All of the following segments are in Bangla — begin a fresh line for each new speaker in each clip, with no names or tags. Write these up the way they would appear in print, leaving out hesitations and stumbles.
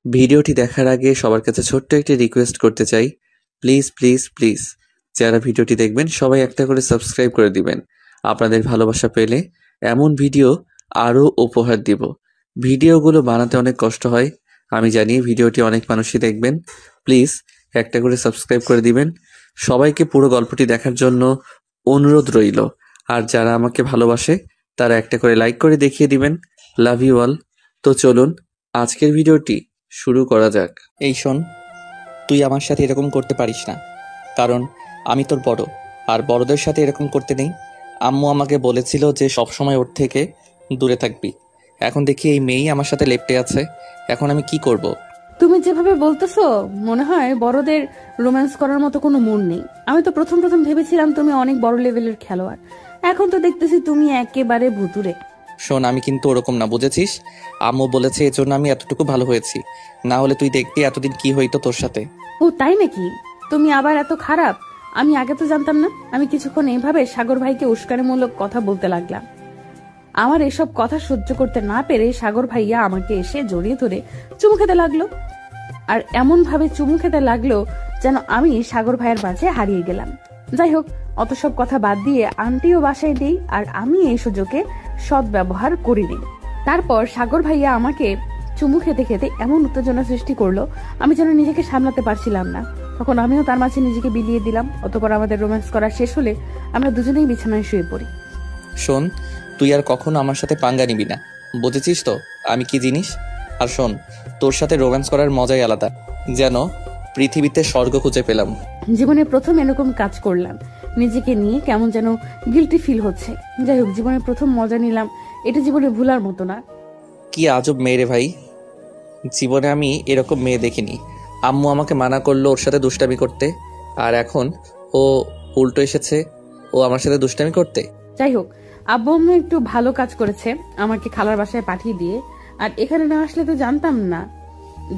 ভিডিওটি দেখার আগে সবার কাছে ছোট্ট একটি রিকোয়েস্ট করতে চাই, প্লিজ প্লিজ প্লিজ যারা ভিডিওটি দেখবেন সবাই একটা করে সাবস্ক্রাইব করে দিবেন। আপনাদের ভালোবাসা পেলে এমন ভিডিও আরও উপহার দিব। ভিডিওগুলো বানাতে অনেক কষ্ট হয়, আমি জানি। ভিডিওটি অনেক মানুষই দেখবেন, প্লিজ একটা করে সাবস্ক্রাইব করে দিবেন। সবাইকে পুরো গল্পটি দেখার জন্য অনুরোধ রইল। আর যারা আমাকে ভালোবাসে তারা একটা করে লাইক করে দেখিয়ে দিবেন। Love you all. তো চলুন আজকের ভিডিওটি শুরু করা যাক।
এই শোন, তুই আমার সাথে এরকম করতে পারিস না, কারণ আমি তোর বড়, আর বড়দের সাথে এরকম করতে নেই। আম্মু আমাকে বলেছিল যে সবসময় ওর থেকে দূরে থাকবি। এখন দেখি এই মেয়েই আমার সাথে লেপ্টে আছে, এখন আমি কি করব?
তুমি যেভাবে বলতেছো মনে হয় বড়দের রোম্যান্স করার মতো কোনো মন নেই। আমি তো প্রথম প্রথম ভেবেছিলাম তুমি অনেক বড় লেভেলের খেলোয়াড়, এখন তো দেখতেছি তুমি একেবারে ভুতুরে।
শোন, আমি কিন্তু ওরকম না, বুঝেছিস? আম্মু বলেছে এজন্য আমি এতটুকু ভালো হয়েছি, না হলে তুই দেখবি এতদিন কি হইতো তোর সাথে।
ও তাই নাকি? তুমি আবার এত খারাপ? আমি আগে তো জানতাম না। আমি কিছুক্ষণ এইভাবে সাগর ভাইকে উস্কানিমূলক কথা বলতে লাগলাম। আমার এসব কথা সহ্য করতে না পেরে সাগর ভাইয়া আমাকে এসে জড়িয়ে ধরে চুমু খেতে লাগলো, আর এমন ভাবে চুমু খেতে লাগলো যেন আমি সাগর ভাইয়ের মাঝে হারিয়ে গেলাম। যাই হোক, অত সব কথা বাদ দিয়ে আন্টিও বাসায় নেই, আর আমি এই সুযোগে সৎ ব্যবহার করিনি। তারপর সাগর ভাইয়া আমাকে চুমু খেতে খেতে এমন উত্তেজনা সৃষ্টি করলো, আমি যেন নিজেকে সামলাতে পারছিলাম না। তখন আমিও তার মাঝে নিজেকে বিলিয়ে দিলাম। অতঃপর আমাদের রোম্যান্স করা শেষ হলে আমরা দুজনেই বিছানায় শুয়ে পড়ি।
শোন, তুই আর কখনো আমার সাথে পাঙ্গা নিবি না, বুঝেছিস তো আমি কি জিনিস? আর শোন, তোর সাথে রোম্যান্স করার মজাই আলাদা, যেন পৃথিবীতে স্বর্গ খুঁজে পেলাম।
জীবনে প্রথম এরকম কাজ করলাম, নিজেকে নিয়ে কেমন যেন গিল্টি ফিল হচ্ছে। যাই হোক, জীবনে প্রথম মজা নিলাম, এটা জীবনে ভুলার মতো না।
কি আজব মেয়ে রে ভাই, জীবনে আমি এরকম মেয়ে দেখিনি। আম্মু আমাকে মানা করলো ওর সাথে দুষ্টামি করতে, আর এখন ও উল্টো এসেছে ও আমার সাথে দুষ্টামি করতে।
যাই হোক, আব্বু আম্মু একটু ভালো কাজ করেছে আমাকে খালার বাসায় পাঠিয়ে দিয়ে। আর এখানে না আসলে তো জানতাম না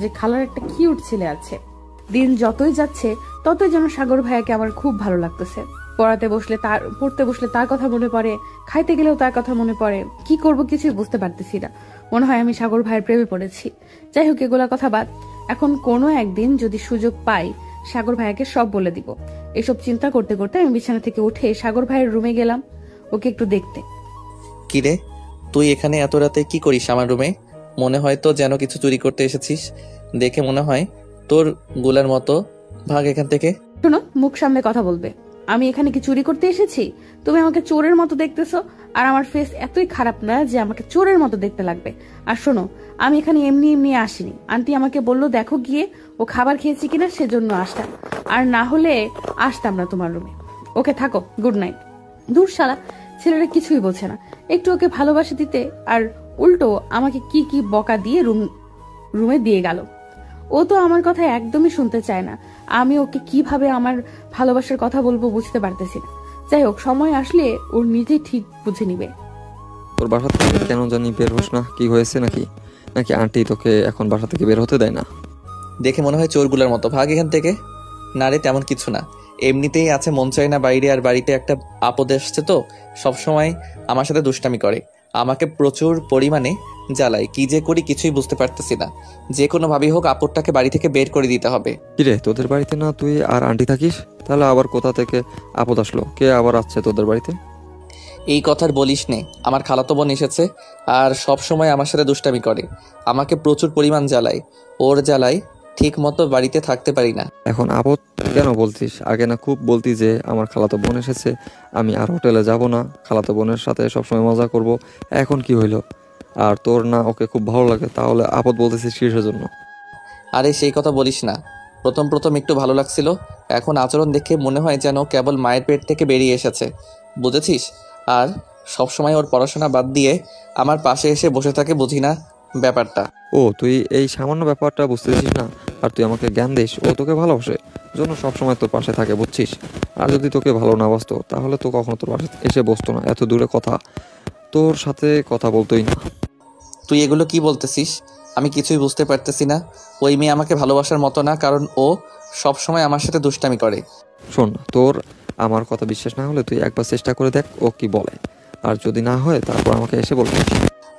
যে খালার একটা কিউট ছেলে আছে। দিন যতই যাচ্ছে ততই যেন সাগর ভাইয়াকে আমার খুব ভালো লাগতেছে। পড়তে বসলে তার কথা মনে পড়ে, খাইতে গেলেও তার কথা মনে পড়ে। কি করব কিছুই বুঝতে পারতেছি না। মনে হয় আমি সাগর ভাইয়ের প্রেমে পড়েছি। যাই হোক, এগুলা কথা বাদ। এখন কোনো একদিন যদি সুযোগ পাই সাগর ভাইয়াকে সব বলে দিব। এসব চিন্তা করতে করতে আমি বিছানা থেকে উঠে সাগর ভাইয়ের রুমে গেলাম ওকে একটু দেখতে।
কি রে, তুই এখানে এত রাতে কি করিস আমার রুমে? মনে হয় তো যেন কিছু চুরি করতে এসেছিস, দেখে মনে হয় তোর গুলার মতো। ভাগ এখান থেকে।
শোনো, মুখ সামনে কথা বলবে। আমি এখানে কি চুরি করতে এসেছি? তুমি আমাকে চোরের মতো দেখতেছো, আর আমার ফেস এতই খারাপ না যে আমাকে চোরের মতো দেখতে লাগবে। আর শোনো, আমি এখানে এমনি এমনি আসিনি। আন্টি আমাকে বললো দেখো গিয়ে ও খাবার খেয়েছি কিনা, সেজন্য আসতাম, আর না হলে আসতাম না তোমার রুমে। ওকে, থাকো, গুড নাইট। দূর শালা, ছেলেরা কিছুই বোঝে না। একটু ওকে ভালোবাসা দিতে আর উল্টো আমাকে কি কি বকা দিয়ে রুমে দিয়ে গেল। ও তো আমার কথা একদমই শুনতে চায় না। আমি ওকে কিভাবে আমার ভালোবাসার কথা বলবো বুঝতে পারতেছি না। যাই হোক, সময় আসলে ওর নিজেই ঠিক বুঝে নিবে।
তোর বাসা থেকে কেন জানি বের হোস না, কি হয়েছে নাকি? নাকি আন্টি তোকে এখন বাসা থেকে বের হতে দেয় না?
দেখে মনে হয় চোরগুলার মতো, ভাগ এখান থেকে। না রে, তেমন কিছু না, এমনিতেই আছে মন চায় না বাইরে। আর বাড়িতে একটা আপদ এসছে তো সবসময় আমার সাথে দুষ্টামি করে, আমাকে প্রচুর পরিমাণে জ্বালায়। কি যে করি কিছুই বুঝতে পারতেছি না। যে কোনো ভাবেই হোক আপদটাকে বাড়ি থেকে বের করে দিতে হবে।
কিরে, তোদের বাড়িতে না তুই আর আন্টি থাকিস? তাহলে আবার কোথা থেকে আপদ আসলো? কে আবার আসছে তোদের বাড়িতে?
এই কথার বলিস নে, আমার খালাতো বোন এসেছে আর সব সময় আমার সাথে দুষ্টামি করে, আমাকে প্রচুর পরিমাণ জ্বালায়। ওর জ্বালায় ঠিক মতো বাড়িতে থাকতে পারি না।
এখন আপদ কেন বলছিস? আগে না খুব বলতি যে আমার খালাতো বোন এসেছে, আমি আর হোটেলে যাব না, খালাতো বোনের সাথে সবসময় মজা করব। এখন কি হইলো? আর তোর না ওকে খুব ভালো লাগে, তাহলে আপদ বলতেছিস কিসের জন্য?
আরে সেই কথা বলিস না, প্রথম প্রথম একটু ভালো লাগছিল, এখন আচরণ দেখে মনে হয় যেন কেবল মায়ের পেট থেকে বেরিয়ে এসেছে, বুঝেছিস? আর সবসময় ওর পড়াশোনা বাদ দিয়ে আমার পাশে এসে বসে থাকে, বুঝি না ব্যাপারটা।
ও, তুই এই সামান্য ব্যাপারটা বুঝতেছিস না, আর তুই আমাকে জ্ঞান দিস ও তোকে ভালোবাসে জন্য সবসময় তোর পাশে থাকে, বুঝছিস? আর যদি তোকে ভালো না বাসতো তাহলে তো কখনো তোর পাশে এসে বসতো না, এত দূরে কথা তোর সাথে কথা বলতোই না।
তুই এগুলো কি বলতেছিস? আমি কিছুই বুঝতে পারতেছি না। ওই মেয়ে আমাকে ভালোবাসার মতো না, কারণ ও সবসময় আমার সাথে দুষ্টামি করে।
শোন, তোর আমার কথা বিশ্বাস না হলে তুই একবার চেষ্টা করে দেখ ও কি বলে, আর যদি না হয় তারপর আমাকে এসে বলবি।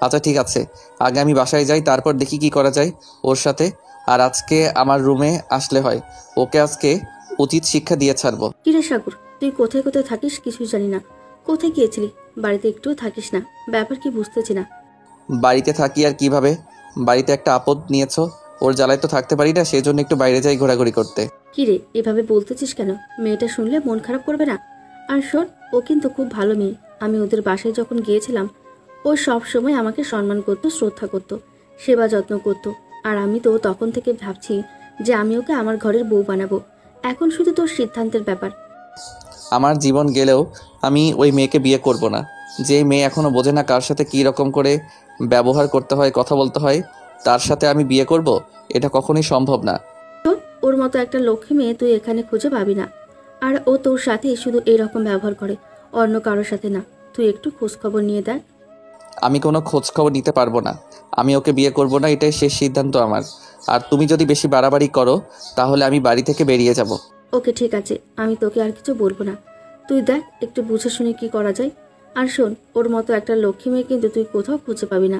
আচ্ছা ঠিক আছে, আগে আমি বাসায় যাই, তারপর দেখি কি করা যায় ওর সাথে। আর আজকে আমার রুমে আসলে হয়। ওকে আজকে উচিত শিক্ষা দিয়ে ছাড়বো।
কিরে সাগর, তুই কোথায় কোথায় থাকিস কিছুই জানি না। কোথায় গিয়েছিলি? বাড়িতে একটুও থাকিস না, ব্যাপার কি বুঝতেছি না।
বাড়িতে থাকি আর কিভাবে? বাড়িতে একটা আপদ নিয়েছো, ওর জ্বালায় তো থাকতে পারি না, সেই জন্য একটু বাইরে যাই ঘোরাঘুরি করতে।
কিরে এভাবে বলতেছিস কেন? মেয়েটা শুনলে মন খারাপ করবে না? আর শোন, ও কিন্তু খুব ভালো মেয়ে। আমি ওদের বাসায় যখন গিয়েছিলাম, ও সব সময় আমাকে সম্মান করত, শ্রদ্ধা করত, সেবা যত্ন করত। আর আমি তো তখন থেকে ভাবছি যে আমি ওকে আমার ঘরের বউ বানাবো। এখন শুধু তোর সিদ্ধান্তের ব্যাপার।
আমার জীবন গেলেও আমি ওই মেয়েকে বিয়ে করব না। যে মেয়ে এখনো বোঝে না কার সাথে কী রকম করে ব্যবহার করতে হয়, কথা বলতে হয়, তার সাথে আমি বিয়ে করব? এটা কখনোই সম্ভব না।
তো ওর মতো একটা লক্ষ্মী মেয়ে তুই এখানে খুঁজে পাবি না। আর ও তোর সাথে শুধু এরকম ব্যবহার করে, অন্য কারোর সাথে না। তুই একটু খোঁজ খবর নিয়ে দেখ।
আমি কোনো খোঁজ খবর নিতে পারবো না। আমি ওকে বিয়ে করব না, এটাই শেষ সিদ্ধান্ত আমার। আর তুমি যদি বেশি বাড়াবাড়ি করো তাহলে আমি বাড়ি থেকে বেরিয়ে যাব।
ওকে ঠিক আছে, আমি তোকে আর কিছু বলবো না। তুই দেখ একটু বুঝে শুনে কি করা যায়। আর শোন, ওর মতো একটা লক্ষ্মী মেয়ে কিন্তু তুই কোথাও খুঁজে পাবি না।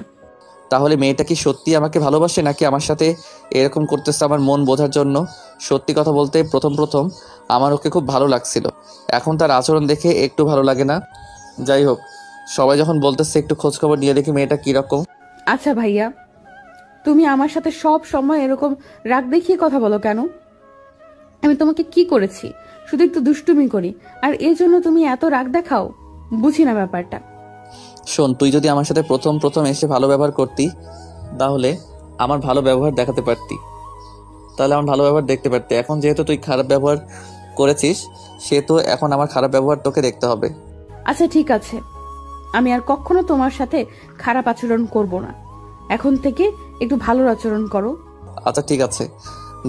তাহলে মেয়েটা কি সত্যি আমাকে ভালোবাসে, নাকি আমার সাথে এরকম করতেছে আমার মন বোঝার জন্য? সত্যি কথা বলতে প্রথম প্রথম আমার ওকে খুব ভালো লাগছিল, এখন তার আচরণ দেখে একটু ভালো লাগে না। যাই হোক, সবাই যখন বলতেছে একটু খোঁজ খবর নিয়ে দেখি মেয়েটা কীরকম।
আচ্ছা ভাইয়া, তুমি আমার সাথে সব সময় এরকম রাগ দেখিয়ে কথা বলো কেন? আমি তোমাকে কি করেছি? শুধু একটু দুষ্টুমি করি আর এর জন্য তুমি এত রাগ দেখাও? বুঝি না ব্যাপারটা।
শোন, তুই যদি আমার সাথে প্রথম প্রথম এসে ভালো ব্যবহার করতি তাহলে আমার ভালো ব্যবহার দেখাতে পারতি, তাহলে আমার ভালো ব্যবহার দেখতে পারতি। এখন যেহেতু তুই খারাপ ব্যবহার করেছিস, সেহেতু এখন আমার খারাপ ব্যবহার তোকে দেখতে হবে।
আচ্ছা ঠিক আছে, আমি আর কখনো তোমার সাথে খারাপ আচরণ করব না। এখন থেকে একটু ভালো আচরণ করো।
আচ্ছা ঠিক আছে,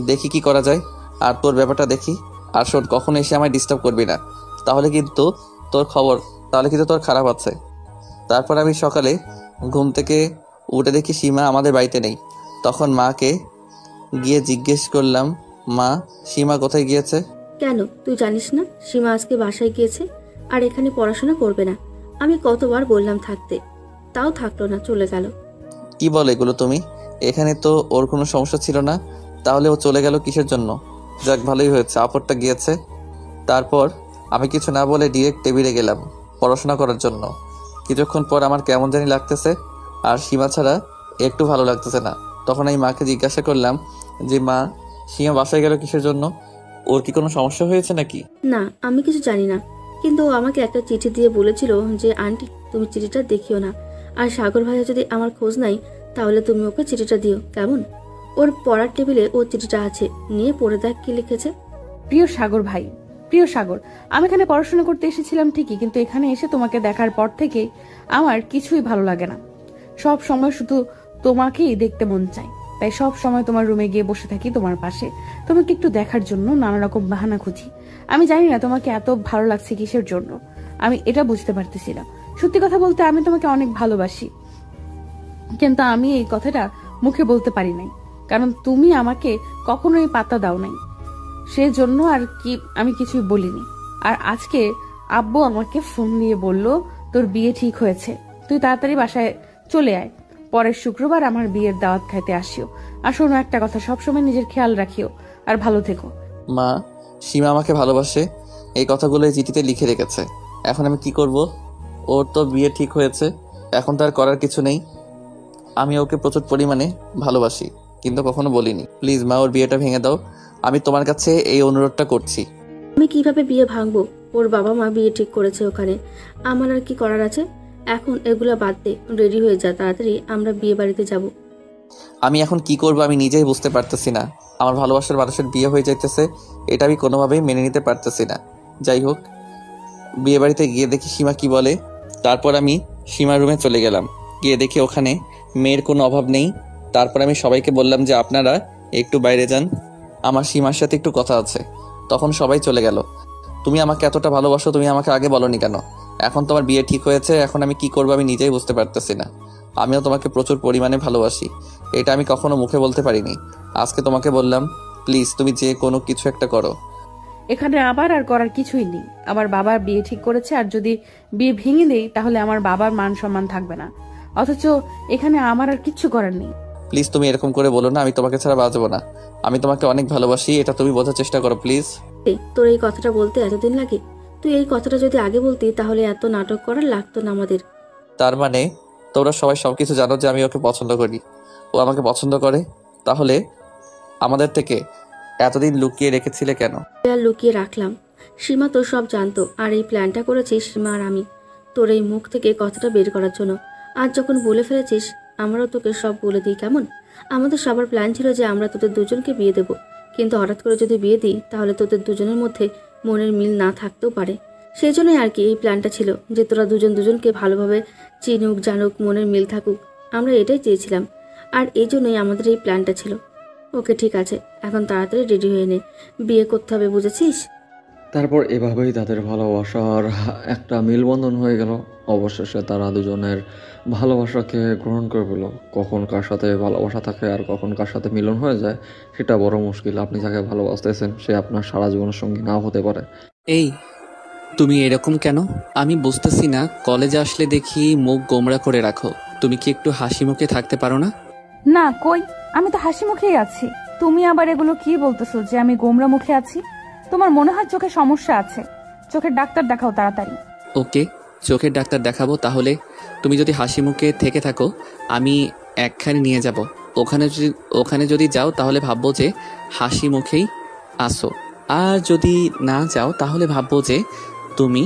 দেখি কি করা যায়। আর তোর ব্যাপারটা দেখি। আর শোন, কখনো এসে আমায় ডিস্টার্ব করবি না, তাহলে কিন্তু তোর খারাপ আছে। তারপর আমি সকালে ঘুম থেকে উঠে দেখি সীমা আমাদের বাড়িতে নেই। তখন মাকে গিয়ে জিজ্ঞেস করলাম, মা, সীমা কোথায় গিয়েছে?
কেন তুই জানিস না সীমা আজকে বাসায় গিয়েছে আর এখানে পড়াশোনা করবে না? আমি কতবার বললাম থাকতে, তাও থাকলো না, চলে গেল।
কি বলে এগুলো তুমি? এখানে তো ওর কোনো সমস্যা ছিল না, তাহলে ও চলে গেল কিসের জন্য? যাক, ভালোই হয়েছে, আপদটা গিয়েছে। তারপর আমি কিছু না বলে ডিরেক্ট টেবিলে গেলাম পড়াশোনা করার জন্য। কিছুক্ষণ পর আমার কেমন জানি লাগতেছে, আর সীমা ছাড়া একটু ভালো লাগতেছে না। তখন আমি মাকে জিজ্ঞাসা করলাম যে, মা, সীমা বাসায় গেল কিসের জন্য? ওর কি কোনো সমস্যা হয়েছে নাকি?
না, আমি কিছু জানি না, কিন্তু ও আমাকে একটা চিঠি দিয়ে বলেছিল যে আন্টি তুমি চিঠিটা দেখিও না, আর সাগর ভাইয়া যদি আমার খোঁজ নাই তাহলে তুমি ওকে চিঠিটা দিও, কেমন? ওর পড়ার টেবিলে ও চিঠিটা আছে, নিয়ে পড়ে দেখ কি লিখেছে।
প্রিয় সাগর ভাই, প্রিয় সাগর, আমি এখানে পড়াশোনা করতে এসেছিলাম ঠিকই, কিন্তু এখানে এসে তোমাকে দেখার পর থেকে আমার কিছুই ভালো লাগে না। সব সময় শুধু তোমাকেই দেখতে মন চায়, তাই সব সময় তোমার রুমে গিয়ে বসে থাকি তোমার পাশে, তোমাকে একটু দেখার জন্য নানা রকম বাহানা খুঁজি। আমি জানি না তোমাকে এত ভালো লাগছে কিসের জন্য, আমি এটা বুঝতে পারতেছি না। সত্যি কথা বলতে আমি তোমাকে অনেক ভালোবাসি, কিন্তু আমি এই কথাটা মুখে বলতে পারি নাই, কারণ তুমি আমাকে কখনোই পাত্তা দাও নাই। সেজন্য আর কি আমি কিছুই বলিনি। আর আজকে আব্বু আমাকে ফোন দিয়ে বলল তোর বিয়ে ঠিক হয়েছে, তুই তাড়াতাড়ি বাসায় চলে আয়, পরের শুক্রবার আমার বিয়ের দাওয়াত খাইতে আসিও। আর শোনো একটা কথা, সবসময় নিজের খেয়াল রাখিও আর ভালো থেকো।
মা, সীমা আমাকে ভালোবাসে, এই কথাগুলো এই চিঠিতে লিখে রেখেছে। এখন আমি কি করব? ওর তো বিয়ে ঠিক হয়েছে, এখন তার করার কিছু নেই। আমি ওকে প্রচুর পরিমাণে ভালোবাসি, কিন্তু কখনো বলিনি। প্লিজ মা, ওর বিয়েটা ভেঙে দাও, আমি তোমার কাছে এই অনুরোধটা করছি।
আমি কিভাবে বিয়ে ভাঙবো? ওর বাবা মা বিয়ে ঠিক করেছে ওখানে, আমার আর কি করার আছে? এখন এগুলা বাদ দে, রেডি হয়ে যা তাড়াতাড়ি, আমরা বিয়ে বাড়িতে যাব।
আমি এখন কি করব আমি নিজেই বুঝতে পারতেছি না। আমার ভালোবাসার মানুষের বিয়ে হয়ে যাইতেছে, এটা আমি কোনোভাবেই মেনে নিতে পারতেছি না। যাই হোক, বিয়ে বাড়িতে গিয়ে দেখি সীমা কি বলে। তারপর আমি সীমার রুমে চলে গেলাম, গিয়ে দেখি ওখানে মেয়ের কোনো অভাব নেই। তারপর আমি সবাইকে বললাম যে আপনারা একটু বাইরে যান, আমার সীমার সাথে একটু কথা আছে। তখন সবাই চলে গেল। তুমি আমাকে এতটা ভালোবাসো, তুমি আমাকে আগে বলনি কেন? এখন তোমার বিয়ে ঠিক হয়েছে, এখন আমি কি করবো আমি নিজেই বুঝতে পারতেছি না। আমিও তোমাকে প্রচুর পরিমাণে ভালোবাসি, এটা আমি কখনো মুখে বলতে পারিনি, আজকে তোমাকে বললাম। প্লিজ তুমি যে কোনো কিছু একটা করো।
এখানে আবার আর করার কিছুই নেই। আমার বাবার বিয়ে ঠিক করেছে, আর যদি বিয়ে ভেঙে দেই তাহলে আমার বাবার মান সম্মান থাকবে না। অথচ এখানে আমার আর কিচ্ছু করার নেই।
প্লিজ তুমি এরকম করে বলো না, আমি তোমাকে ছাড়া বাঁচবো না। আমি তোমাকে অনেক ভালোবাসি, এটা তুমি বোঝার চেষ্টা করো প্লিজ।
তোর এই কথাটা বলতে এতদিন লাগে? তুই এই কথাটা যদি আগে বলতি তাহলে এত নাটক করার লাগতো না আমাদের।
তার মানে তোমরা সবাই সবকিছু জানো যে আমি ওকে পছন্দ করি, ও আমাকে পছন্দ করে, তাহলে আমাদের থেকে এতদিন লুকিয়ে রেখেছিলে কেন?
আর লুকিয়ে রাখলাম, সীমা তো সব জানতো, আর এই প্ল্যানটা করেছি সীমা আর আমি, তোর এই মুখ থেকে কথাটা বের করার জন্য। আজ যখন বলে ফেলেছিস আমারও তোকে সব বলে দিই কেমন? আমাদের সবার প্ল্যান ছিল যে আমরা তোদের দুজনকে বিয়ে দেব, কিন্তু হঠাৎ করে যদি বিয়ে দিই তাহলে তোদের দুজনের মধ্যে মনের মিল না থাকতেও পারে। সেই জন্যই আর কি এই প্ল্যানটা ছিল, যে তোরা দুজন দুজনকে ভালোভাবে চিনুক জানুক, মনের মিল থাকুক। আমরা এটাই চেয়েছিলাম, আর এই জন্যই আমাদের এই প্ল্যানটা ছিল। ওকে ঠিক আছে, এখন তাড়াতাড়ি রেডি হয়ে নে, বিয়ে করতে হবে, বুঝেছিস?
তারপর এভাবেই তাদের ভালোবাসার একটা মেলবন্ধন হয়ে গেল। অবশেষে তারা দুজনের ভালোবাসাকে গ্রহণ করে পেল। কখন কার সাথে ভালোবাসা থাকে আর কখন কার সাথে মিলন হয়ে যায় সেটা বড় মুশকিল। আপনি যাকে ভালোবাসতেছেন সে আপনার সারা জীবনের সঙ্গী নাও হতে পারে।
এই তুমি এরকম কেন? আমি বুঝতেছি না, কলেজে আসলে দেখি মুখ গোমড়া করে রাখো। তুমি কি একটু হাসি মুখে থাকতে পারো না?
না কই, আমি তো হাসি মুখেই আছি। তুমি আবার এগুলো কি বলতেছো যে আমি গোমরা মুখে আছি? তোমার মনে হয় চোখে সমস্যা আছে? চোখের ডাক্তার দেখাও তাড়াতাড়ি।
ওকে, চোখের ডাক্তার দেখাবো। তাহলে তুমি যদি হাসি মুখে থেকে থাকো আমি একখানে নিয়ে যাব। ওখানে যদি যাও তাহলে ভাববো যে হাসি মুখেই আসো, আর যদি না যাও তাহলে ভাববো যে তুমি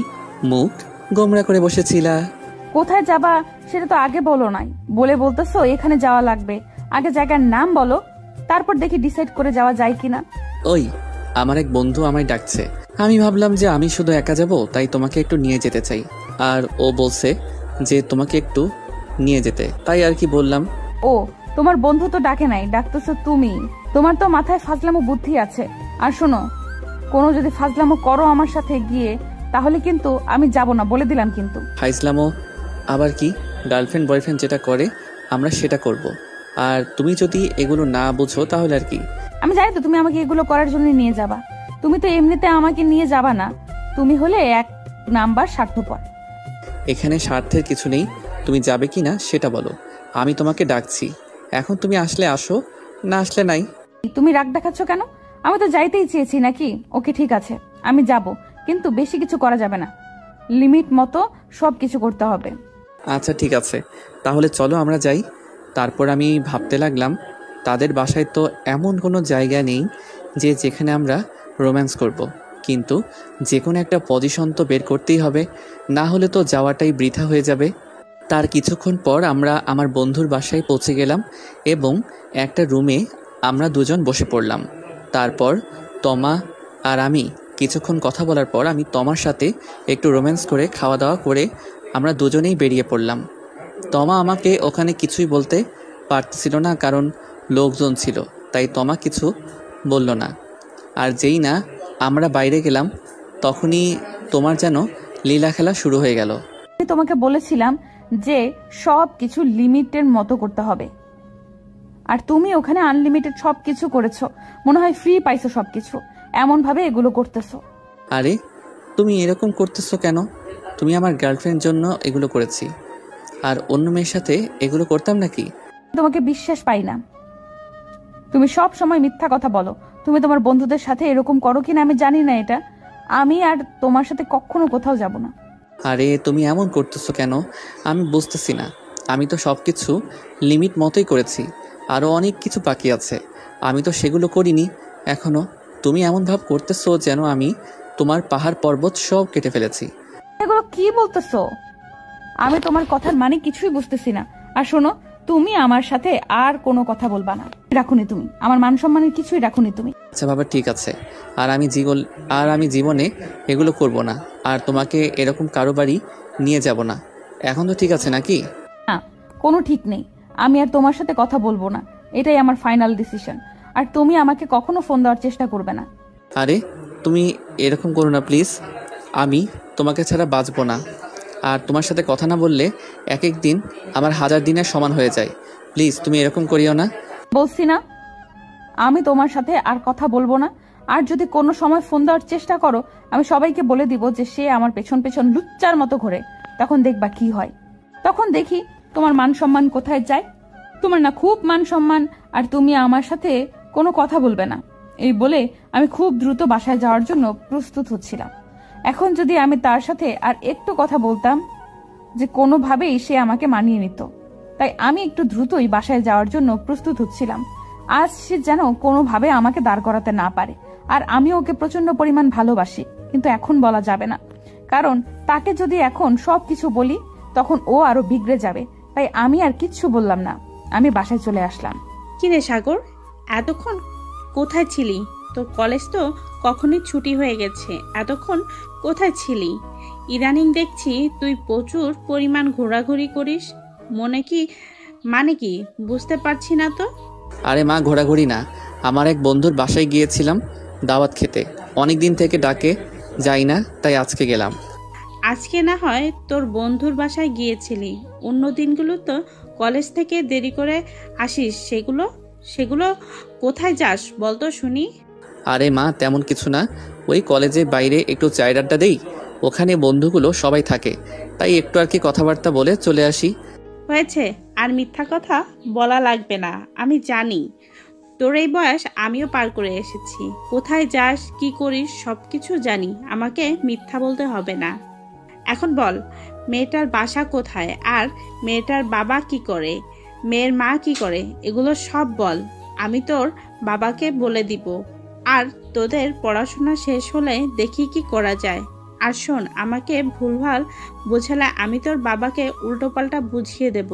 মুখ গোমড়া করে বসেছিলা।
কোথায় যাবা সেটা তো আগে বলো নাই, বলে বলতেছো এখানে যাওয়া লাগবে। আগে জায়গার নাম বলো, তারপর দেখি ডিসাইড করে যাওয়া যায় কিনা।
ওই আমার এক বন্ধু আমায় ডাকছে, আমি ভাবলাম যে আমি শুধু একা যাব, তাই তোমাকে একটু নিয়ে যেতে চাই। আর ও বলছে যে তোমাকে একটু নিয়ে যেতে, তাই আর কি বললাম।
ও তোমার বন্ধু তো ডাকে নাই, ডাকতেছো তুমি। তোমার তো মাথায় ফাজলামো বুদ্ধি আছে। আর শোনো, কোনো যদি ফাজলামো করো আমার সাথে গিয়ে, তাহলে কিন্তু আমি যাব না, বলে দিলাম কিন্তু।
ফাইজলামো আবার কি? গার্লফ্রেন্ড বয়ফ্রেন্ড যেটা করে আমরা সেটা করব। আর তুমি যদি এগুলো না বুঝো তাহলে আর কি।
আমি জানি তো তুমি আমাকে এগুলো করার জন্য নিয়ে যাবা। তুমি তো এমনিতে আমাকে নিয়ে যাবা না, তুমি হলে এক নাম্বার স্বার্থপর।
এখানে স্বার্থের কিছু নেই, তুমি যাবে কি না সেটা বলো। আমি তোমাকে ডাকছি, এখন তুমি আসলে আসো, না আসলে নাই।
তুমি রাগ দেখাচ্ছ কেন? আমি তো যাইতেই চেয়েছি নাকি? ওকে ঠিক আছে, আমি যাব, কিন্তু বেশি কিছু করা যাবে না, লিমিট মতো সবকিছু করতে হবে।
আচ্ছা ঠিক আছে, তাহলে চলো আমরা যাই। তারপর আমি ভাবতে লাগলাম তাদের বাসায় তো এমন কোনো জায়গা নেই যে যেখানে আমরা রোম্যান্স করব, কিন্তু যে কোনো একটা পজিশন তো বের করতেই হবে, না হলে তো যাওয়াটাই বৃথা হয়ে যাবে। তার কিছুক্ষণ পর আমরা আমার বন্ধুর বাসায় পৌঁছে গেলাম এবং একটা রুমে আমরা দুজন বসে পড়লাম। তারপর তমা আর আমি কিছুক্ষণ কথা বলার পর আমি তমার সাথে একটু রোম্যান্স করে খাওয়া দাওয়া করে আমরা দুজনেই বেরিয়ে পড়লাম। তমা আমাকে ওখানে কিছুই বলতে পারতেছিল না, কারণ লোকজন ছিল, তাই তমা কিছু বলল না। আর যেই না আমরা বাইরে গেলাম তখনই তোমার যেন লীলা খেলা শুরু হয়ে গেল।
আমি তোমাকে বলেছিলাম যে সব কিছু লিমিটের মতো করতে হবে, আর তুমি ওখানে আনলিমিটেড সবকিছু করেছো, মনে হয় ফ্রি পাইছো সবকিছু, এমন ভাবে এগুলো করতেছো।
আরে তুমি এরকম করতেছো কেন? তুমি আমার গার্লফ্রেন্ড জন্য এগুলো করেছি, আর অন্য মেয়ের সাথে এগুলো করতাম নাকি?
তোমাকে বিশ্বাস পাই না, তুমি সব সময় মিথ্যা কথা বলো। তুমি তোমার বন্ধুদের সাথে এরকম করো কিনা আমি জানি না, এটা আমি আর তোমার সাথে কখনো কোথাও যাব না।
আরে তুমি এমন করতেছো কেন? আমি বুঝতেছি না। আমি তো সব কিছু লিমিট মতোই করেছি, আরও অনেক কিছু বাকি আছে, আমি তো সেগুলো করিনি এখনো। তুমি এমন ভাব করতেছো যেন আমি তোমার পাহাড় পর্বত সব কেটে ফেলেছি।
এগুলো কি বলতেছো? আমি তোমার কথার মানে কিছুই বুঝতেছি না। আর শোনো, তুমি আমার সাথে আর কোনো কথা বলবা না, রাখুনি তুমি আমার মান সম্মানের কিছুই রাখুনি তুমি।
আচ্ছা বাবা ঠিক আছে, আর আমি জীবনে এগুলো করব না, আর তোমাকে এরকম কারো বাড়ি নিয়ে যাব না। এখন তো ঠিক আছে নাকি?
না, কোনো ঠিক নেই, আমি আর তোমার সাথে কথা বলবো না, এটাই আমার ফাইনাল ডিসিশন। আর তুমি আমাকে কখনো ফোন দেওয়ার চেষ্টা করবে না।
আরে তুমি এরকম করো না প্লিজ, আমি তোমাকে ছাড়া বাঁচবো না। আর তোমার সাথে কথা না বললে এক এক দিন আমার 1000 দিনের সমান হয়ে যায়। প্লিজ তুমি এরকম করিও না।
বলছি না আমি তোমার সাথে আর কথা বলবো না। আর যদি কোনো সময় ফোন দেওয়ার চেষ্টা করো, আমি সবাইকে বলে দিব যে সে আমার পেছন পেছন লুচ্চার মতো ঘোরে। তখন দেখবা কি হয়, তখন দেখি তোমার মান সম্মান কোথায় যায়। তোমার না খুব মান সম্মান, আর তুমি আমার সাথে কোনো কথা বলবে না। এই বলে আমি খুব দ্রুত বাসায় যাওয়ার জন্য প্রস্তুত হচ্ছিলাম। এখন যদি আমি তার সাথে আর একটু কথা বলতাম, যে কোনোভাবেই সে আমাকে মানিয়ে নিত। তাই আমি একটু দ্রুতই বাসায় যাওয়ার জন্য প্রস্তুত হচ্ছিলাম। আজ সে যেন কোনোভাবে আমাকে দাঁড় করাতে না পারে। আর আমি ওকে প্রচন্ড পরিমাণ ভালোবাসি, কিন্তু এখন বলা যাবে না, কারণ তাকে যদি এখন সবকিছু বলি তখন ও আরো বিগড়ে যাবে। তাই আমি আর কিচ্ছু বললাম না, আমি বাসায় চলে আসলাম।
কিরে সাগর, এতক্ষণ কোথায় ছিলি? তোর কলেজ তো কখনই ছুটি হয়ে গেছে, এতক্ষণ কোথায় ছিলি? ইদানিং দেখছি তুই প্রচুর পরিমাণ ঘোরাঘুরি করিস, মানে কি বুঝতে পারছি না তো।
আরে মা, ঘোরাঘুরি না, আমার এক বন্ধুর বাসায় গিয়েছিলাম দাওয়াত খেতে। অনেক দিন থেকে ডাকে, যাই না, তাই আজকে গেলাম।
আজকে না হয় তোর বন্ধুর বাসায় গিয়েছিলি, অন্য দিনগুলো তো কলেজ থেকে দেরি করে আসিস, সেগুলো কোথায় যাস বলতো শুনি।
আরে মা, তেমন কিছু না, ওই কলেজের বাইরে একটু চায়ের আড্ডা দেই, ওখানে বন্ধুগুলো সবাই থাকে, তাই একটু আর কি কথাবার্তা বলে চলে আসি।
হয়েছে, আর মিথ্যা কথা বলা লাগবে না, আমি জানি তোর এই বয়স আমিও পার করে এসেছি। কোথায় যাস, কি করিস, সবকিছু জানি, আমাকে মিথ্যা বলতে হবে না। এখন বল, মেয়েটার বাসা কোথায়, আর মেয়েটার বাবা কি করে, মেয়ের মা কি করে, এগুলো সব বল, আমি তোর বাবাকে বলে দিব। আর তোদের পড়াশোনা শেষ হলে দেখি কি করা যায়। আর শোন, আমাকে ভুলভাল বোঝালে আমি তোর বাবাকে উল্টোপাল্টা বুঝিয়ে দেব,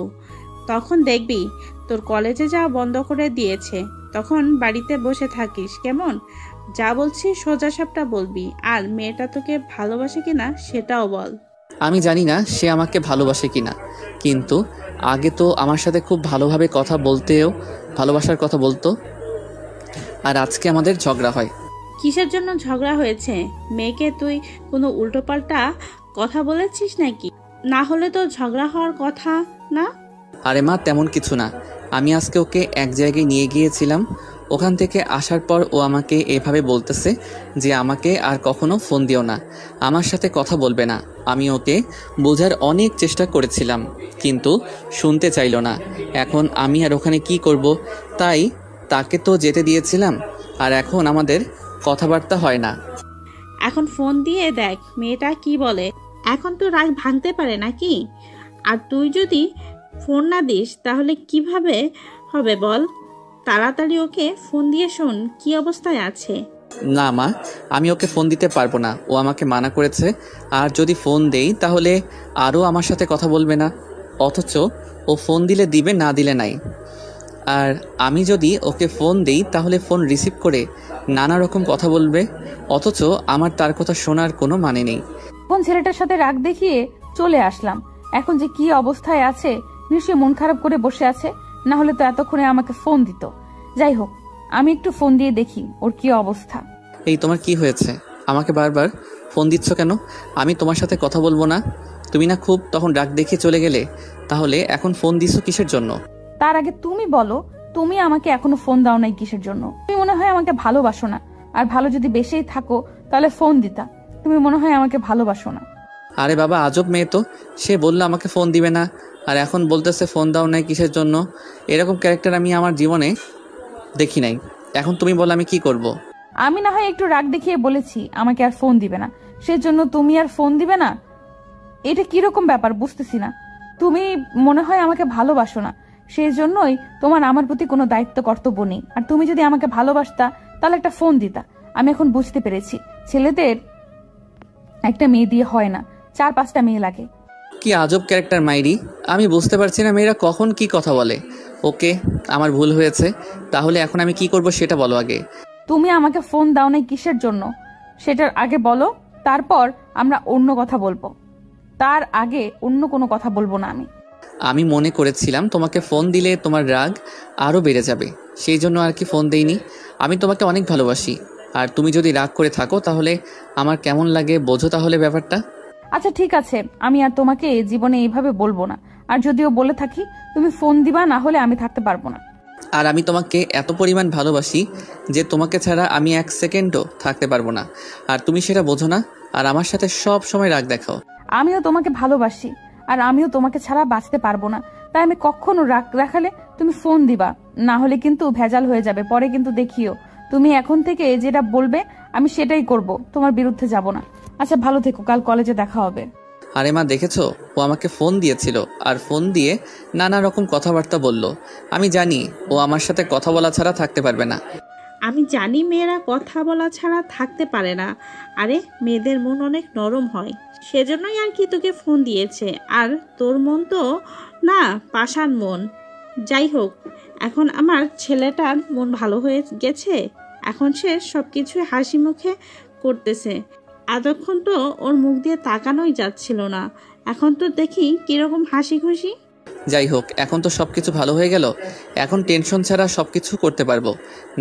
তখন দেখবি তোর কলেজে যাওয়া বন্ধ করে দিয়েছে। তখন বাড়িতে বসে থাকিস কেমন? যা বলছি সোজা সাপটা বলবি, আর মেয়েটা তোকে ভালোবাসে কিনা সেটাও বল।
আমি জানি না সে আমাকে ভালোবাসে কিনা, কিন্তু আগে তো আমার সাথে খুব ভালোভাবে কথা বলতেও, ভালোবাসার কথা বলতো, আর আজকে আমাদের ঝগড়া হয়।
কিসের জন্য ঝগড়া হয়েছে? মেয়েকে তুই কোনো উল্টোপাল্টা কথা বলেছিস নাকি? না হলে তো ঝগড়া হওয়ার কথা না।
আরে মা, তেমন কিছু না, আমি আজকে ওকে এক জায়গায় নিয়ে গিয়েছিলাম, ওখান থেকে আসার পর ও আমাকে এভাবে বলতেছে যে আমাকে আর কখনো ফোন দিও না, আমার সাথে কথা বলবে না। আমি ওকে বোঝার অনেক চেষ্টা করেছিলাম, কিন্তু শুনতে চাইলো না। এখন আমি আর ওখানে কি করব, তাই তাকে তো যেতে দিয়েছিলাম, আর এখন আমাদের কথাবার্তা হয় না।
এখন ফোন দিয়ে দেখ মেয়েটা কি বলে, এখন তো রাগ ভাঙতে পারে নাকি? আর তুই যদি ফোন না দিস তাহলে কিভাবে হবে বল? তাড়াতাড়ি ওকে ফোন দিয়ে শোন কি অবস্থায় আছে।
না মা, আমি ওকে ফোন দিতে পারবো না, ও আমাকে মানা করেছে। আর যদি ফোন দেই তাহলে আরও আমার সাথে কথা বলবে না, অথচ ও ফোন দিলে দিবে, না দিলে নাই। আর আমি যদি ওকে ফোন দিই তাহলে ফোন রিসিভ করে নানা রকম কথা বলবে, অথচ আমার তার কথা শোনার কোনো মানে নেই।
কোন ছেলেটার সাথে রাগ দেখিয়ে চলে আসলাম, এখন যে কি অবস্থায় আছে, নিশ্চয়ই মন খারাপ করে বসে আছে, না হলে তো এতক্ষণে আমাকে ফোন দিত। যাই হোক, আমি একটু ফোন দিয়ে দেখি ওর কি অবস্থা।
এই তোমার কি হয়েছে? আমাকে বারবার ফোন দিচ্ছ কেন? আমি তোমার সাথে কথা বলবো না, তুমি না খুব তখন রাগ দেখিয়ে চলে গেলে, তাহলে এখন ফোন দিচ্ছ কিসের জন্য?
তার আগে তুমি বলো, তুমি আমাকে এখনো ফোন দাও নাই কিসের জন্য? তুমি মনে হয় আমাকে ভালোবাসো না, আর ভালো যদি বেশিই থাকো তাহলে ফোন দিতা। তুমি মনে হয় আমাকে ভালোবাসো না।
আরে বাবা, আজব মেয়ে তো, সে বললো আমাকে ফোন দিবে না, আর এখন বলতেছে ফোন দাও নাই কিসের জন্য। এরকম ক্যারেক্টার আমি আমার জীবনে দেখি নাই। এখন তুমি বলো আমি কি করব?
আমি না হয় একটু রাগ দেখিয়ে বলেছি আমাকে আর ফোন দিবে না, সেজন্য তুমি আর ফোন দিবে না? এটা কিরকম ব্যাপার বুঝতেছি না। তুমি মনে হয় আমাকে ভালোবাসো না, সেই জন্যই তোমার আমার প্রতি কোনো দায়িত্ব কর্তব্য নেই। আর তুমি যদি আমাকে ভালোবাসতা তাহলে একটা ফোন দিতা। আমি এখন বুঝতে পেরেছি, ছেলেদের একটা মেয়ে দিয়ে হয় না, 4-5টা মেয়ে লাগে।
কি আজব ক্যারেক্টার মাইরি, আমি বুঝতে পারছি না মেয়েরা কখন কি কথা বলে। ওকে, আমার ভুল হয়েছে, তাহলে এখন আমি কি করব সেটা বলো আগে।
তুমি আমাকে ফোন দাও নাই কিসের জন্য সেটার আগে বলো, তারপর আমরা অন্য কথা বলবো। তার আগে অন্য কোনো কথা বলবো না আমি।
আমি মনে করেছিলাম তোমাকে ফোন দিলে তোমার রাগ আরও বেড়ে যাবে, সেই জন্য আর কি ফোন দেইনি। আমি তোমাকে অনেক ভালোবাসি, আর তুমি যদি রাগ করে থাকো তাহলে আমার কেমন লাগে বোঝো তাহলে ব্যাপারটা।
আচ্ছা ঠিক আছে, আমি আর তোমাকে জীবনে এইভাবে বলবো না, আর যদিও বলে থাকি তুমি ফোন দিবা, না হলে আমি থাকতে পারবো না।
আর আমি তোমাকে এত পরিমাণ ভালোবাসি যে তোমাকে ছাড়া আমি 1 সেকেন্ডও থাকতে পারবো না, আর তুমি সেটা বোঝো না, আর আমার সাথে সব সময় রাগ দেখাও।
আমিও তোমাকে ভালোবাসি, আর আমিও তোমাকে ছাড়া বাঁচতে পারবো না, তাই আমি কখনো রাগ দেখালে তুমি ফোন দিবা, না হলে কিন্তু ভেজাল হয়ে যাবে। পরে কিন্তু দেখিও তুমি এখন থেকে যেটা বলবে আমি সেটাই করব, তোমার বিরুদ্ধে যাব না। আচ্ছা ভালো থেকো, কাল কলেজে দেখা হবে।
আরে মা, দেখেছো ও আমাকে ফোন দিয়েছিল আর ফোন দিয়ে নানা রকম কথাবার্তা বলল। আমি জানি ও আমার সাথে কথা বলা ছাড়া থাকতে পারবে না।
আমি জানি মেয়েরা কথা বলা ছাড়া থাকতে পারে না। আরে মেয়েদের মন অনেক নরম হয়, সেজন্যই আর কি তোকে ফোন দিয়েছে। আর তোর মন তো না পাষাণ মন। যাই হোক, এখন আমার ছেলেটার মন ভালো হয়ে গেছে। এখন সে সব কিছুই হাসি মুখে করতেছে। এতক্ষণ তো ওর মুখ দিয়ে তাকানোই যাচ্ছিল না, এখন তো দেখি কিরকম হাসি খুশি।
যাই হোক, এখন তো সবকিছু ভালো হয়ে গেল। এখন টেনশন ছাড়া সবকিছু করতে পারবো,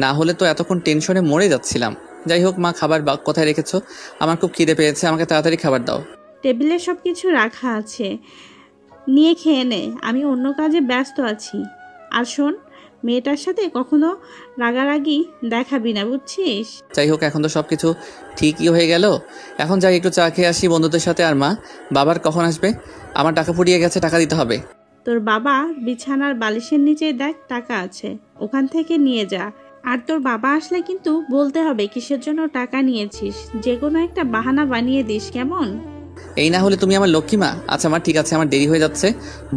না হলে তো এতক্ষণ টেনশনে মরে যাচ্ছিলাম। যাই হোক মা, খাবার কোথায় রেখেছো? আমার খুব খিদে পেয়েছে, আমাকে তাড়াতাড়ি খাবার দাও।
টেবিলে সব কিছু রাখা আছে, নিয়ে খেয়ে নে, আমি অন্য কাজে ব্যস্ত আছি। আর শোন, মেয়েটার সাথে কখনো রাগারাগি দেখাবি না, বুঝছিস?
যাই হোক, এখন তো সবকিছু ঠিকই হয়ে গেল। এখন যাই একটু চা খেয়ে আসি বন্ধুদের সাথে। আর মা, বাবার কখন আসবে? আমার টাকা ফুরিয়ে গেছে, টাকা দিতে হবে।
তোর বাবা বিছানার বালিশের নিচে দেখ টাকা আছে, ওখান থেকে নিয়ে যা। আর তোর বাবা আসলে কিন্তু বলতে হবে কিসের জন্য টাকা নিয়েছিস, যে কোনো একটা বাহানা বানিয়ে দিস, কেমন?
এই না হলে তুমি আমার লক্ষ্মী মা। আচ্ছা মা, ঠিক আছে, আমার দেরি হয়ে যাচ্ছে,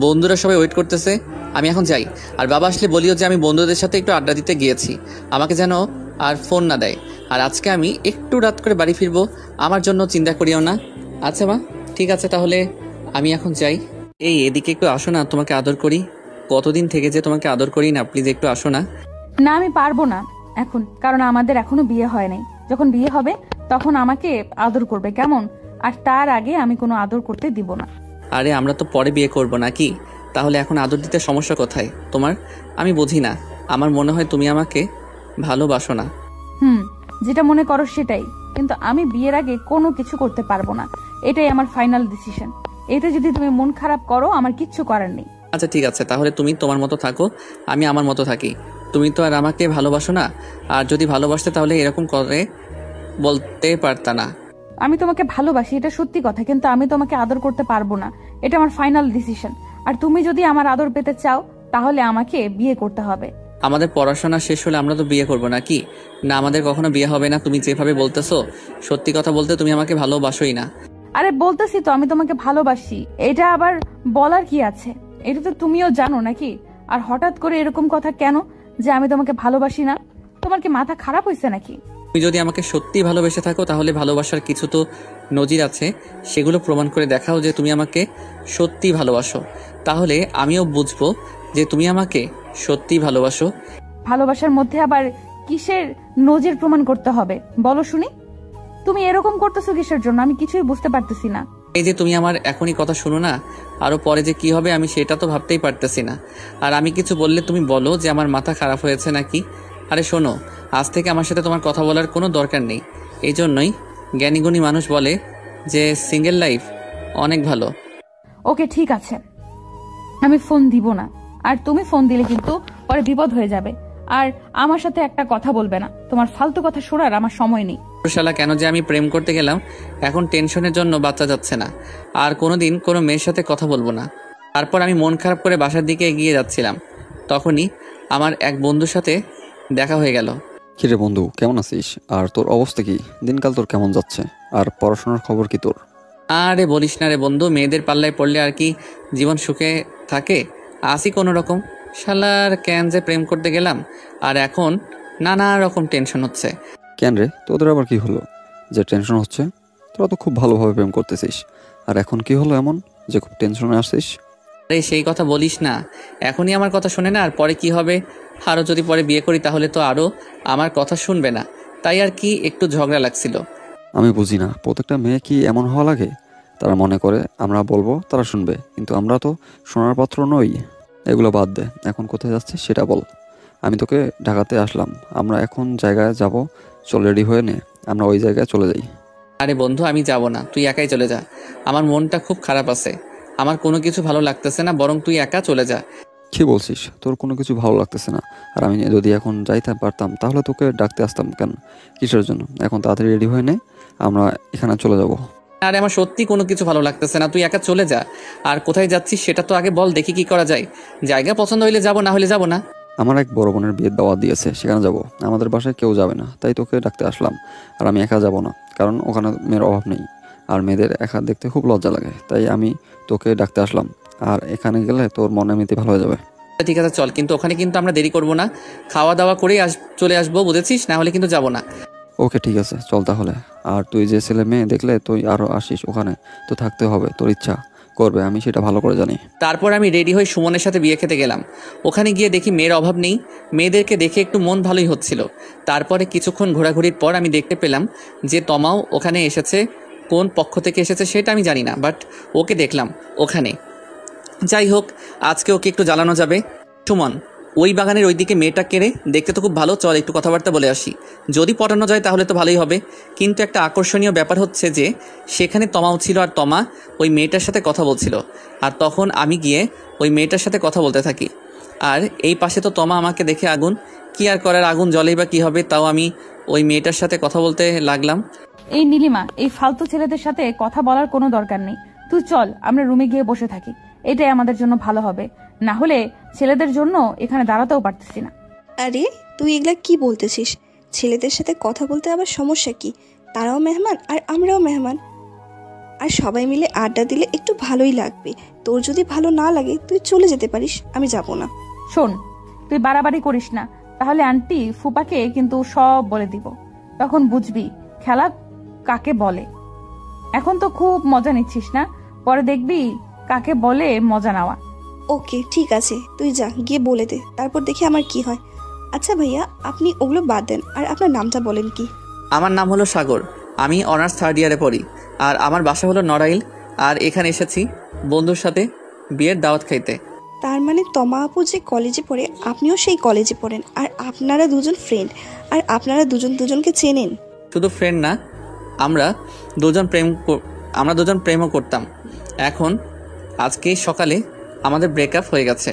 বন্ধুরা সবাই ওয়েট করতেছে, আমি এখন যাই। আর বাবা আসলে বলিও যে আমি বন্ধুদের সাথে একটু আড্ডা দিতে গিয়েছি, আমাকে যেন আর ফোন না দেয়। আর আজকে আমি একটু রাত করে বাড়ি ফিরবো, আমার জন্য চিন্তা করিও না। আচ্ছা মা, ঠিক আছে, তাহলে আমি এখন যাই। এই এদিকে একটু আসো না, তোমাকে আদর করি। কতদিন থেকে যে তোমাকে আদর করি না, প্লিজ একটু আসো না।
না আমি পারবো না এখন, কারণ আমাদের এখনো বিয়ে হয় নাই। যখন বিয়ে হবে তখন আমাকে আদর করবে, কেমন? আর তার আগে আমি কোনো আদর করতে দিব না।
আরে আমরা তো পরে বিয়ে করব নাকি? তাহলে এখন আদর দিতে সমস্যা কোথায় তোমার? আমি বুঝি না, আমার মনে হয় তুমি আমাকে ভালোবাসো না।
যেটা মনে করো সেটাই, কিন্তু আমি বিয়ের আগে কোনো কিছু করতে পারবো না, এটাই আমার ফাইনাল ডিসিশন। এতে যদি তুমি মন খারাপ করো আমার কিচ্ছু করার নেই।
আচ্ছা ঠিক আছে, তাহলে তুমি তোমার মতো থাকো, আমি আমার মতো থাকি। তুমি তো আর আমাকে ভালোবাসো না, আর যদি ভালোবাসতে তাহলে এরকম করে বলতে পারতা না।
আমি তোমাকে ভালোবাসি, এটা সত্যি কথা, কিন্তু আমি তোমাকে আদর করতে পারবো না, এটা আমার ফাইনাল ডিসিশন। আর তুমি যদি আমার আদর পেতে চাও তাহলে আমাকে বিয়ে করতে হবে।
আমাদের পড়াশোনা শেষ হলে আমরা তো বিয়ে করবো নাকি? না, আমাদের কখনো বিয়ে হবে না। তুমি যেভাবে বলতেছো, সত্যি কথা বলতে তুমি আমাকে ভালোবাসোই না।
আরে বলতেছি তো আমি তোমাকে ভালোবাসি, এটা আবার বলার কি আছে? এটা তো তুমিও জানো নাকি? আর হঠাৎ করে এরকম কথা কেন যে আমি তোমাকে ভালোবাসি না? তোমার কি মাথা খারাপ হয়েছে নাকি?
তুমি যদি আমাকে সত্যি ভালোবেসে থাকো তাহলে ভালোবাসার কিছু তো নজির আছে, সেগুলো প্রমাণ করে দেখাও যে তুমি আমাকে সত্যি ভালোবাসো। তাহলে আমিও বুঝবো যে তুমি আমাকে সত্যি ভালোবাসো।
ভালোবাসার মধ্যে আবার কিসের নজির প্রমাণ করতে হবে বলো শুনি? তুমি এরকম করতেছো কিসের জন্য আমি কিছুই বুঝতে পারতেছি না।
এই যে তুমি আমার এখনই কথা শুনো না, আরো পরে যে কি হবে আমি সেটা তো ভাবতেই পারতেছি না। আর আমি কিছু বললে তুমি বলো যে আমার মাথা খারাপ হয়েছে নাকি। আরে শোনো, আজ থেকে আমার সাথে তোমার কথা বলার কোনো দরকার নেই। এই জন্যই জ্ঞানীগুণী মানুষ বলে যে সিঙ্গেল লাইফ অনেক ভালো।
ওকে ঠিক আছে, আমি ফোন দিব না। আর তুমি ফোন দিলে কিন্তু পরে বিপদ হয়ে যাবে। আর আমার সাথে একটা কথা বলবে না, তোমার ফালতু কথা শোনার আমার সময় নেই।
শালা, কেন যে আমি প্রেম করতে গেলাম, এখন টেনশনের জন্য বাচ্চা যাচ্ছে না। আর কোনোদিন কোনো মেয়ের সাথে কথা বলবো না। তারপর আমি মন খারাপ করে বাসার দিকে এগিয়ে যাচ্ছিলাম, তখনই আমার এক বন্ধুর সাথে দেখা হয়ে গেল।
কিরে বন্ধু, কেমন আছিস? আর তোর অবস্থা কি? দিনকাল তোর কেমন যাচ্ছে? আর পড়াশোনার খবর কি তোর?
আরে বলিস না রে বন্ধু, মেয়েদের পাল্লায় পড়লে আর কি জীবন সুখে থাকে? আসি কোনো রকম। শালার কেন যে প্রেম করতে গেলাম, আর এখন নানা রকম টেনশন হচ্ছে।
কেন রে, তোদের আবার কি হলো যে টেনশন হচ্ছে? তোরা তো খুব ভালোভাবে প্রেম করতেছিস, আর এখন কি হলো এমন যে খুব টেনশনে আসছিস?
আরে সেই কথা বলিস না, এখনই আমার কথা শোনে না, আর পরে কি হবে? আরও যদি পরে বিয়ে করি তাহলে তো আরও আমার কথা শুনবে না, তাই আর কি একটু ঝগড়া লাগছিল।
আমি বুঝি না, প্রত্যেকটা মেয়ে কি এমন হওয়া লাগে? তারা মনে করে আমরা বলবো তারা শুনবে, কিন্তু আমরা তো শোনার পাত্র নই। এগুলো বাদ দে, এখন কোথায় যাচ্ছিস সেটা বল। আমি তোকে ঢাকাতে আসলাম, আমরা এখন জায়গায় যাব, চল রেডি হয়ে নে, আমরা ওই জায়গায় চলে যাই।
আরে বন্ধু, আমি যাব না, তুই একাই চলে যা। আমার মনটা খুব খারাপ আছে, আমার কোনো কিছু ভালো লাগতেছে না, বরং তুই একা চলে যা।
কি বলছিস? তোর কোনো কিছু ভালো লাগতেছে না? আর আমি যদি এখন যাইতে পারতাম তাহলে তোকে ডাকতে আসতাম কেন? কিসের জন্য? এখন তাড়াতাড়ি রেডি হয়ে নে, আমরা এখানে চলে যাব।
আরে আমার সত্যি কোনো কিছু ভালো লাগতেছে না, তুই একা চলে যা। আর কোথায় যাচ্ছিস সেটা তো আগে বল, দেখি কি করা যায়। জায়গা পছন্দ হইলে যাবো, না হলে যাবো না।
আমার এক বড় বোনের বিয়ের দাওয়াত দিয়েছে, সেখানে যাব। আমাদের বাসায় কেউ যাবে না, তাই তোকে ডাকতে আসলাম। আর আমি একা যাব না, কারণ ওখানে মেয়ের অভাব নেই। আর মেয়েদের একা দেখতে খুব লজ্জা লাগে, তাই আমি তোকে ডাকতে আসলাম। আর এখানে গেলে তোর মন এমনিতে ভালো হয়ে যাবে।
ঠিক আছে চল, কিন্তু ওখানে কিন্তু আমরা দেরি করবো না, খাওয়া দাওয়া করেই চলে আসবো, বুঝেছিস? না হলে কিন্তু যাবো না।
ওকে ঠিক আছে, চল তাহলে। আর তুই যে ছেলে মেয়ে দেখলে তুই আরও আসিস, ওখানে তো থাকতে হবে, তোর ইচ্ছা করবে, আমি সেটা ভালো করে জানি।
তারপর আমি রেডি হয়ে সুমনের সাথে বিয়ে খেতে গেলাম। ওখানে গিয়ে দেখি মেয়ের অভাব নেই, মেয়েদেরকে দেখে একটু মন ভালোই হচ্ছিল। তারপরে কিছুক্ষণ ঘোরাঘুরির পর আমি দেখতে পেলাম যে তমাও ওখানে এসেছে। কোন পক্ষ থেকে এসেছে সেটা আমি জানি না, বাট ওকে দেখলাম ওখানে। যাই হোক, আজকে ওকে একটু জ্বালানো যাবে। সুমন, ওই বাগানের ওইদিকে মেয়েটা কেড়ে দেখতে তো খুব ভালো, চল একটু কথাবার্তা বলে আসি। যদি পটানো যায় তাহলে তো ভালোই হবে, কিন্তু একটা আকর্ষণীয় ব্যাপার হচ্ছে যে সেখানে তমাও ছিল, আর তমা ওই মেয়েটার সাথে কথা বলছিল। আর তখন আমি গিয়ে ওই মেয়েটার সাথে কথা বলতে থাকি। আর এই পাশে তো তমা আমাকে দেখে আগুন, কি আর করার, আগুন জ্বলেই বা কী হবে। তাও আমি ওই মেয়েটার সাথে কথা বলতে লাগলাম।
এই নীলিমা, এই ফালতু ছেলেদের সাথে কথা বলার কোনো দরকার নেই। তুই চল, আমরা রুমে গিয়ে বসে থাকি, এটাই আমাদের জন্য ভালো হবে। না হলে ছেলেদের জন্য এখানে দাঁড়াতেও পারতেছি না।
আরে তুই এগুলা কি বলতেছিস? ছেলেদের সাথে কথা বলতে আবার সমস্যা কি? তারাও মেহমান আর আমরাও মেহমান, আর সবাই মিলে আড্ডা দিলে একটু ভালোই লাগবে। তোর যদি ভালো না লাগে তুই চলে যেতে পারিস, আমি যাব না।
শোন, তুই বাড়াবাড়ি করিস না, তাহলে আন্টি ফুপাকে কিন্তু সব বলে দিব। তখন বুঝবি খেলা কাকে বলে। এখন তো খুব মজা নিচ্ছিস না, পরে দেখবি কাকে বলে মজা নেওয়া।
ওকে ঠিক আছে, তুই যা গিয়ে বলে দে, তারপর দেখি আমার কি হয়। আচ্ছা ভাইয়া, আপনি ওগুলো বাদ দেন, আর আপনার নামটা বলেন কি?
আমার নাম হলো সাগর, আমি অনার্স 3rd ইয়ারে পড়ি। আর আমার বাসা হলো নড়াইল। আর এখানে এসেছি বন্ধুর সাথে বিয়ের দাওয়াত খাইতে।
তার মানে তমা আপু যে কলেজে পড়ে, আপনিও সেই কলেজে পড়েন, আর আপনারা দুজন ফ্রেন্ড, আর আপনারা দুজন দুজনকে চেনেন?
শুধু ফ্রেন্ড না, আমরা দুজন প্রেমও করতাম। এখন আজকে সকালে আমাদের ব্রেকআপ হয়ে গেছে,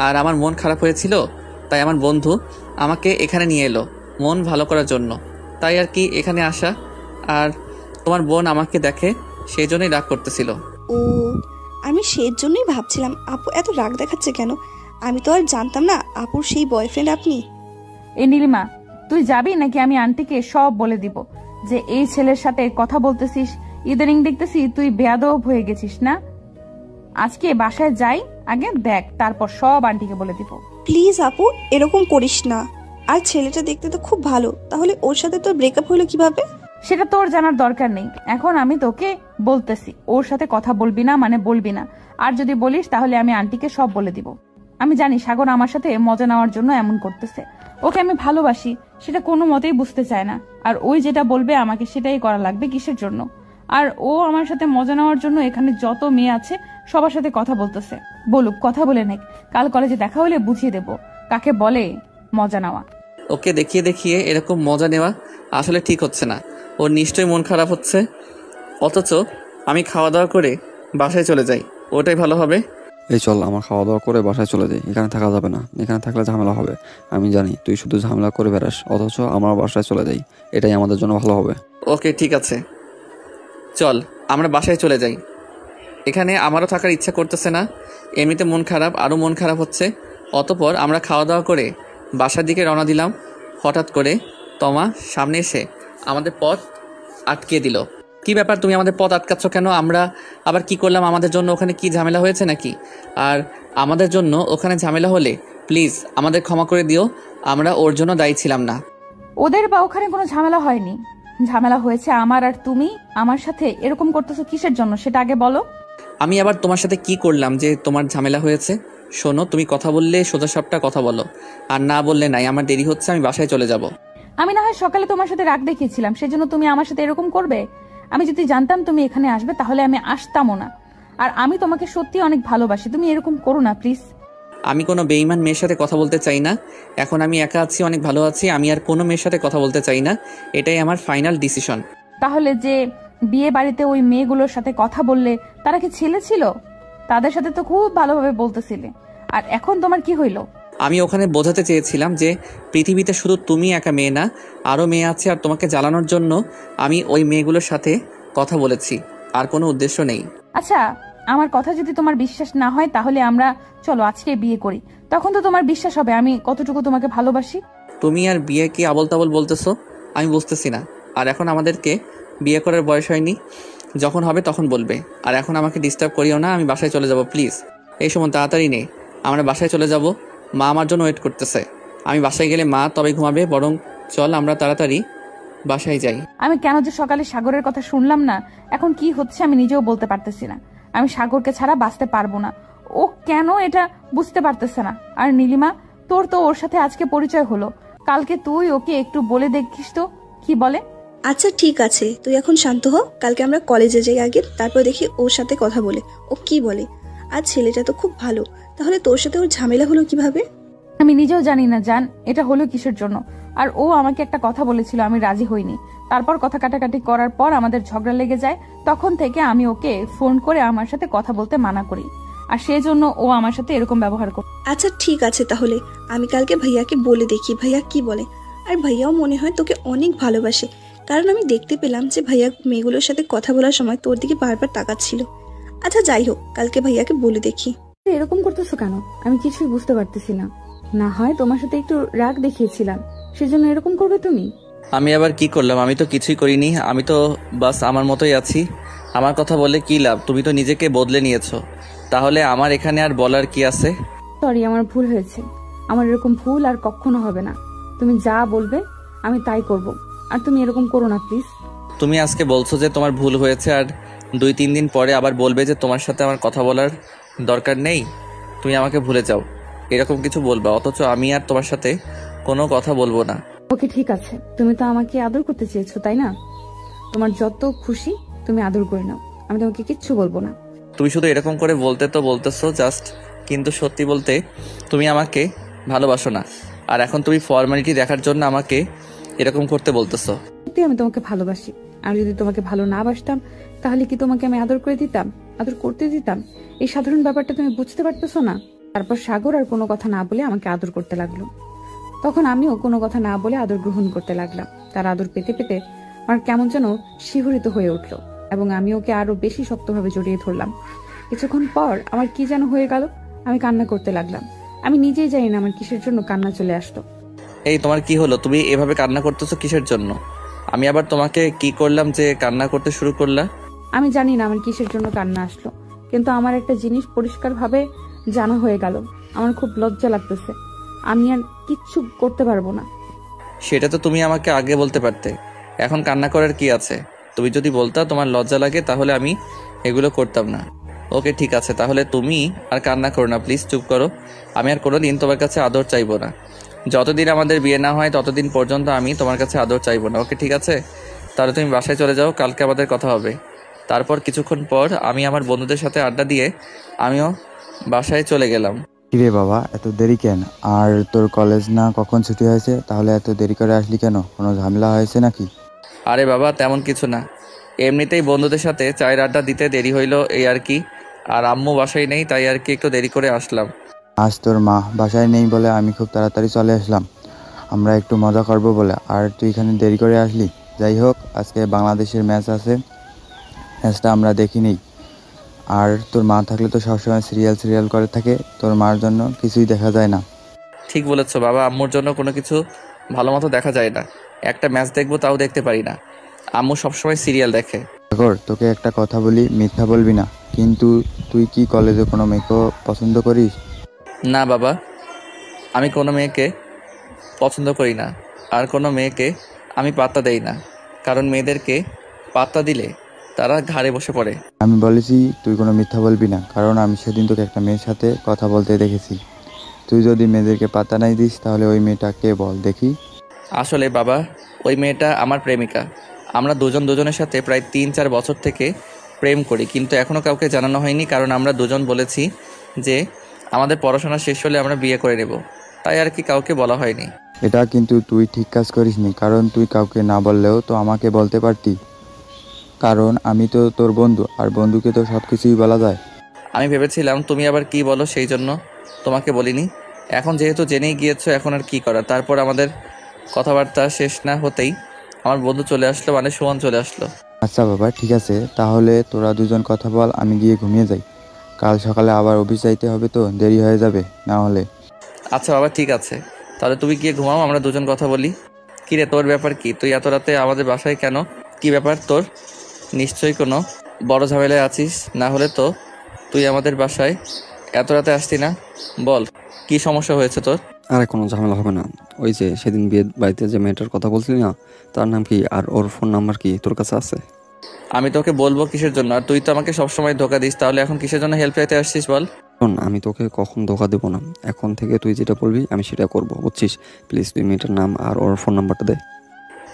আর আমার মন খারাপ হয়েছিল, তাই আমার বন্ধু আমাকে এখানে নিয়ে এলো মন ভালো করার জন্য। তাই আর কি এখানে আসা। আর তোমার বোন আমাকে দেখে, সেই জন্যই রাগ করতেছিল।
ও, আমি সেই জন্যই ভাবছিলাম আপু এত রাগ দেখাচ্ছে কেন। আমি তো আর জানতাম না আপুর সেই বয়ফ্রেন্ড আপনি।
এই নীলিমা, তুই যাবি নাকি আমি আন্টিকে সব বলে দিব যে এই ছেলের সাথে কথা বলতেছিস? ইদানিং দেখতেছি তুই বেয়াদব হয়ে গেছিস না। আজকে বাসায় যাই, আগে দেখ, তারপর সব আন্টিকে বলে দিব।
প্লিজ আপু, এরকম করিস না। আর ছেলেটা দেখতে তো খুব ভালো, তাহলে ওর সাথে তোর ব্রেকআপ হলো কিভাবে?
সেটা তোর জানার দরকার নেই। এখন আমি তোকে বলতেছি, ওর সাথে কথা বলবি না মানে বলবি না। আর যদি বলিস তাহলে আমি আন্টিকে সব বলে দিব। আমি জানি সাগর আমার সাথে মজা নেওয়ার জন্য এমন করতেছে। ওকে আমি ভালোবাসি, সেটা কোনো মতেই বুঝতে চায় না। আর ওই যেটা বলবে আমাকে সেটাই করা লাগবে। কিসের জন্য? আর ও আমার সাথে মজা নেওয়ার জন্য এখানে যত মেয়ে আছে সবার সাথে কথা বলতেছে। বলুক, কথা বলে নেক, কাল কলেজে দেখা হলে বুঝিয়ে দেব কাকে বলে মজা নেওয়া।
ওকে দেখিয়ে দেখিয়ে এরকম মজা নেওয়া আসলে ঠিক হচ্ছে না। ওর নিশ্চয়ই মন খারাপ হচ্ছে, অথচ আমি খাওয়া দাওয়া করে বাসায় চলে যাই, ওটাই ভালো হবে।
এই চল, আমার খাওয়া দাওয়া করে বাসায় চলে যাই। এখানে থাকা যাবে না, এখানে থাকলে ঝামেলা হবে। আমি জানি তুই শুধু ঝামেলা করে বেড়াস, অথচ আমার বাসায় চলে যাই, এটাই আমাদের জন্য ভালো হবে।
ওকে ঠিক আছে, চল আমরা বাসায় চলে যাই। এখানে আমারও থাকার ইচ্ছা করতেছে না, এমনিতে মন খারাপ, আরও মন খারাপ হচ্ছে। অতপর আমরা খাওয়া দাওয়া করে বাসার দিকে রওনা দিলাম। হঠাৎ করে তমা সামনে এসে আমাদের পথ আটকে দিল। কি ব্যাপার, তুমি আমাদের পথ আটকাচ্ছ কেন? আমরা আবার কি করলাম? আমাদের জন্য ওখানে কি ঝামেলা হয়েছে নাকি? আর আমাদের জন্য ওখানে ঝামেলা হলে প্লিজ আমাদের ক্ষমা করে দিও, আমরা ওর জন্য দায়ী ছিলাম না।
ওদের বা ওখানে কোনো ঝামেলা হয়নি, ঝামেলা হয়েছে আমার। আর তুমি আমার সাথে এরকম করতেছো কিসের জন্য সেটা আগে বলো।
আমি আবার তোমার সাথে কি করলাম যে তোমার ঝামেলা হয়েছে? শোনো, তুমি কথা বললে সোজাসাপটা কথা বলো, আর না বললে নাই। আমার দেরি হচ্ছে, আমি বাসায় চলে যাব।
আমি না হয় সকালে তোমার সাথে রাগ দেখিয়েছিলাম, সেজন্য তুমি আমার সাথে এরকম করবে? আমি যদি জানতাম তুমি এখানে আসবে তাহলে আমি আসতামও না। আর আমি তোমাকে সত্যি অনেক ভালোবাসি, তুমি এরকম করো না প্লিজ।
আমি কোনো বেঈমান মেয়ের সাথে কথা বলতে চাই না। এখন আমি একা আছি, অনেক ভালো আছি। আমি আর কোনো মেয়ের সাথে কথা বলতে চাই না, এটাই আমার ফাইনাল ডিসিশন।
তাহলে যে বিয়ে বাড়িতে ওই মেয়েগুলোর সাথে কথা বললে তারা কি ছেলে ছিল? তাদের সাথে তো খুব ভালোভাবে বলতেছিলে, আর এখন তোমার কি হইলো?
আমি ওখানে বোঝাতে চেয়েছিলাম যে পৃথিবীতে শুধু তুমি একা মেয়ে না, আরও মেয়ে আছে। আর তোমাকে জ্বালানোর জন্য আমি ওই মেয়েগুলোর সাথে কথা বলেছি। আর কোনো উদ্দেশ্য নেই।
আচ্ছা, আমার কথা যদি তোমার বিশ্বাস না হয় তাহলে আমরা চলো আজকে বিয়ে করি, তখন তো তোমার বিশ্বাস হবে আমি কতটুকু তোমাকে ভালোবাসি।
তুমি আর বিয়ে কি আবল তাবল বলতেছো? আমি বুঝতেছি না। আর এখন আমাদেরকে বিয়ে করার বয়স হয়নি, যখন হবে তখন বলবে। আর এখন আমাকে ডিস্টার্ব করিও না, আমি বাসায় চলে যাব প্লিজ। এই সময় তাড়াতাড়ি নেই, আমরা বাসায় চলে যাব, মা আমার জন্য ওয়েট করতেছে। আমি বাসায় গেলে মা তবে ঘুমাবে, বরং চল আমরা তাড়াতাড়ি বাসায় যাই।
আমি কেন যে সকালে সাগরের কথা শুনলাম না, এখন কি হচ্ছে আমি নিজেও বলতে পারতেছি না। আমি সাগরকে ছাড়া বাঁচতে পারবো না, ও কেন এটা বুঝতে পারতেছে না। আর নীলিমা, তোর তো ওর সাথে আজকে পরিচয় হলো, কালকে তুই ওকে একটু বলে দেখিস তো কি বলে।
আচ্ছা ঠিক আছে, তুই এখন শান্ত হ, কালকে আমরা কলেজে যাই আগে, তারপর দেখি ওর সাথে কথা বলে ও কি বলে। আর ছেলেটা তো খুব ভালো, তাহলে তোর সাথে ওর ঝামেলা হলো কিভাবে?
আমি নিজেও জানি না জান এটা হলো কিসের জন্য। আর ও আমাকে একটা কথা বলেছিল, আমি রাজি হইনি। তারপর কথা কাটাকাটি করার পর আমাদের ঝগড়া লেগে যায়, তখন থেকে আমি ওকে ফোন করে আমার সাথে কথা বলতে মানা করি, আর সেই জন্য ও আমার সাথে এরকম ব্যবহার করে।
আচ্ছা ঠিক আছে, তাহলে আমি কালকে ভাইয়াকে বলে দেখি ভাইয়া কি বলে। আর ভাইয়াও মনে হয় তোকে অনেক ভালোবাসে, কারণ আমি দেখতে পেলাম যে ভাইয়া মেয়েগুলোর সাথে কথা বলার সময় তোর দিকে বারবার তাকাচ্ছিল। আচ্ছা যাই হোক, কালকে ভাইয়াকে বলে দেখি।
এরকম করতেছো কেন? আমি কিছুই বুঝতে পারতেছি না। না হয় তোমার সাথে একটু রাগ দেখিয়েছিলাম, সেজন্য এরকম করবে তুমি?
আমি আবার কি করলাম? আমি তো কিছুই করিনি, আমি তো বাস আমার মতোই আছি। আমার কথা বলে কি লাভ? তুমি তো নিজেকে বদলে নিয়েছো, তাহলে আমার এখানে আর বলার কি আছে?
সরি, আমার ভুল হয়েছে। আমার এরকম ভুল আর কখনো হবে না। তুমি যা বলবে আমি তাই করব, আর তুমি এরকম করো না প্লিজ।
তুমি আজকে বলছো যে তোমার ভুল হয়েছে, আর 2-3 দিন পরে আবার বলবে যে তোমার সাথে আমার কথা বলার দরকার নেই, তুমি আমাকে ভুলে যাও, এরকম কিছু বলবা। অথচ আমি আর তোমার সাথে কোনো কথা বলবো না।
ওকে ঠিক আছে, তুমি তো আমাকে আদর করতে চেয়েছো তাই না? তোমার যত খুশি তুমি আদর করে নাও, আমি তোমাকে কিচ্ছু বলবো না।
তুমি শুধু এরকম করে বলতে তো বলতেছো জাস্ট, কিন্তু সত্যি বলতে তুমি আমাকে ভালোবাসো না। আর এখন তুমি ফর্মালিটি দেখার জন্য আমাকে এরকম করতে বলতেছো।
সত্যি আমি তোমাকে ভালোবাসি, আর যদি তোমাকে ভালো না বাসতাম তাহলে কি তোমাকে আমি আদর করে দিতাম, আদর করতে দিতাম? এই সাধারণ ব্যাপারটা তুমি বুঝতে পারতেছো না? তারপর সাগর আর কোনো কথা না বলে আমাকে আদর করতে লাগলো, তখন আমিও কোনো কথা না বলে আদর গ্রহণ করতে লাগলাম। তার আদর পেতে পেতে আমার কেমন যেন শিহরিত হয়ে উঠলো, এবং আমি ওকে আরো বেশি শক্তভাবে জড়িয়ে ধরলাম। কিছুক্ষণ পর আমার কি যেন হয়ে গেল, আমি কান্না করতে লাগলাম। আমি নিজেই জানি না আমার কিসের জন্য কান্না চলে আসলো।
এই তোমার কি হলো? তুমি এভাবে কান্না করতেছো কিসের জন্য? আমি আবার তোমাকে কি করলাম যে কান্না করতে শুরু করলা?
আমি জানি না আমার কিসের জন্য কান্না আসলো, কিন্তু আমার একটা জিনিস পরিষ্কারভাবে জানা হয়ে গেল। আমার খুব লজ্জা লাগতেছে, আমি আর কিচ্ছু করতে পারবো না।
সেটা তো তুমি আমাকে আগে বলতে পারতে, এখন কান্না করার কি আছে? তুমি যদি বলতা তোমার লজ্জা লাগে তাহলে আমি এগুলো করতাম না। ওকে ঠিক আছে, তাহলে তুমি আর কান্না করো না, প্লিজ চুপ করো। আমি আর কোনোদিন তোমার কাছে আদর চাইবো না। যতদিন আমাদের বিয়ে না হয় ততদিন পর্যন্ত আমি তোমার কাছে আদর চাইবো না, ওকে ঠিক আছে? তাহলে তুমি বাসায় চলে যাও, কালকে আমাদের কথা হবে। তারপর কিছুক্ষণ পর আমি আমার বন্ধুদের সাথে আড্ডা দিয়ে আমিও বাসায় চলে গেলাম।
কিরে বাবা, এত দেরি কেন? আর তোর কলেজ না কখন ছুটি হয়েছে? তাহলে এত দেরি করে আসলি কেন? কোনো ঝামেলা হয়েছে নাকি?
আরে বাবা, তেমন কিছু না, এমনিতেই বন্ধুদের সাথে চায়ের আড্ডা দিতে দেরি হইলো এই আর কি। আর আম্মু বাসায় নেই, তাই আর কি একটু দেরি করে আসলাম।
আজ তোর মা বাসায় নেই বলে আমি খুব তাড়াতাড়ি চলে আসলাম, আমরা একটু মজা করব বলে। আর তুই এখানে দেরি করে আসলি। যাই হোক, আজকে বাংলাদেশের ম্যাচ আছে, ম্যাচটা আমরা দেখিনি। আর তোর মা থাকলে তো সবসময় সিরিয়াল করে থাকে, তোর মার জন্য কিছুই দেখা যায় না।
ঠিক বলেছো বাবা, আম্মুর জন্য কোনো কিছু ভালো মতো দেখা যায় না। একটা ম্যাচ দেখবো তাও দেখতে পারি না, আম্মু সবসময় সিরিয়াল দেখে।
সাগর, তোকে একটা কথা বলি, মিথ্যা বলবি না কিন্তু। তুই কি কলেজে কোনো মেয়েকে পছন্দ করিস?
না বাবা, আমি কোনো মেয়েকে পছন্দ করি না, আর কোনো মেয়েকে আমি পাত্তা দেই না, কারণ মেয়েদেরকে পাত্তা দিলে তারা ঘাড়ে বসে পড়ে।
আমি বলেছি তুই কোনো মিথ্যা বলবি না, কারণ আমি সেদিন তোকে একটা মেয়ের সাথে কথা বলতে দেখেছি। তুই যদি মেয়েদেরকে পাত্তা নাই দিস তাহলে ওই মেয়েটা কে বল দেখি?
আসলে বাবা, ওই মেয়েটা আমার প্রেমিকা। আমরা দুজনের সাথে প্রায় 3-4 বছর থেকে প্রেম করি, কিন্তু এখনও কাউকে জানানো হয়নি, কারণ আমরা দুজন বলেছি যে আমাদের পড়াশোনা শেষ হলে আমরা বিয়ে করে নেব, তাই আর কি কাউকে বলা হয়নি।
এটা কিন্তু তুই ঠিক কাজ করিসনি, কারণ তুই কাউকে না বললেও তো আমাকে বলতে পারতি, কারণ আমি তো তোর বন্ধু, আর বন্ধুকে তো সব কিছুই বলা যায়।
আমি ভেবেছিলাম তুমি আবার কি বলো, সেই জন্য তোমাকে বলিনি। এখন যেহেতু জেনেই গিয়েছো, এখন আর কি করা। তারপর আমাদের কথাবার্তা শেষ না হতেই আমার বন্ধু চলে আসলো, মানে সুমন চলে আসলো।
আচ্ছা বাবা, ঠিক আছে, তাহলে তোরা দুজন কথা বল, আমি গিয়ে ঘুমিয়ে যাই। কাল সকালে আবার অফিস যাইতে হবে তো, দেরি হয়ে যাবে না হলে।
আচ্ছা বাবা, ঠিক আছে, তাহলে তুমি গিয়ে ঘুমাও, আমরা দুজন কথা বলি। কি রে, তোর ব্যাপার কি? তুই এত রাতে আমাদের বাসায় কেন? কি ব্যাপার তোর? নিশ্চয়ই কোনো বড় ঝামেলায় আছিস, না হলে তো তুই আমাদের বাসায় এত রাতে আসতি না। বল, কি সমস্যা হয়েছে তোর?
আরে কোনো ঝামেলা হবে না। ওই যে সেদিন বিয়ের বাড়িতে যে মেয়েটার কথা বলছিলি না, তার নাম কি আর ওর ফোন নাম্বার কি তোর কাছে আছে?
আমি তোকে বলবো কিসের জন্য? আর তুই তো আমাকে সবসময় ধোকা দিস, তাহলে এখন কিসের জন্য হেল্প চাইতে আসছিস বল?
শোন, আমি তোকে কখন ধোকা দেবো না। এখন থেকে তুই যেটা বলবি আমি সেটা করবো, বুঝছিস? প্লিজ তুই মেয়েটার নাম আর ওর ফোন নাম্বারটা দে।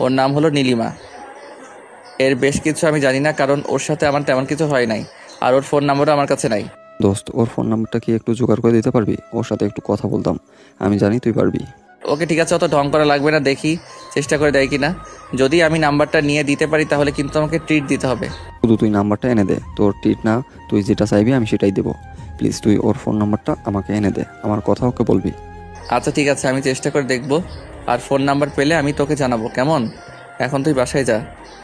ওর নাম হলো নীলিমা। এর বেশ কিছু আমি জানি না, কারণ ওর সাথে আমার তেমন কিছু হয় নাই, আর ওর ফোন নাম্বারও আমার কাছে নাই।
দোস্ত, ওর ফোন নাম্বারটা কি একটু জোগাড় করে দিতে পারবি? ওর সাথে একটু কথা বলতাম, আমি জানি তুই পারবি।
ওকে ঠিক আছে, অত ঢং করা লাগবে না, দেখি চেষ্টা করে দেয় কিনা। যদি আমি নাম্বারটা নিয়ে দিতে পারি তাহলে কিন্তু আমাকে ট্রিট দিতে হবে।
শুধু তুই নাম্বারটা এনে দে, তোর ট্রিট না, তুই যেটা চাইবি আমি সেটাই দেবো। প্লিজ তুই ওর ফোন নাম্বারটা আমাকে এনে দে, আমার কথা ওকে বলবি।
আচ্ছা ঠিক আছে, আমি চেষ্টা করে দেখব, আর ফোন নাম্বার পেলে আমি তোকে জানাবো, কেমন? এখন তুই বাসায় যা,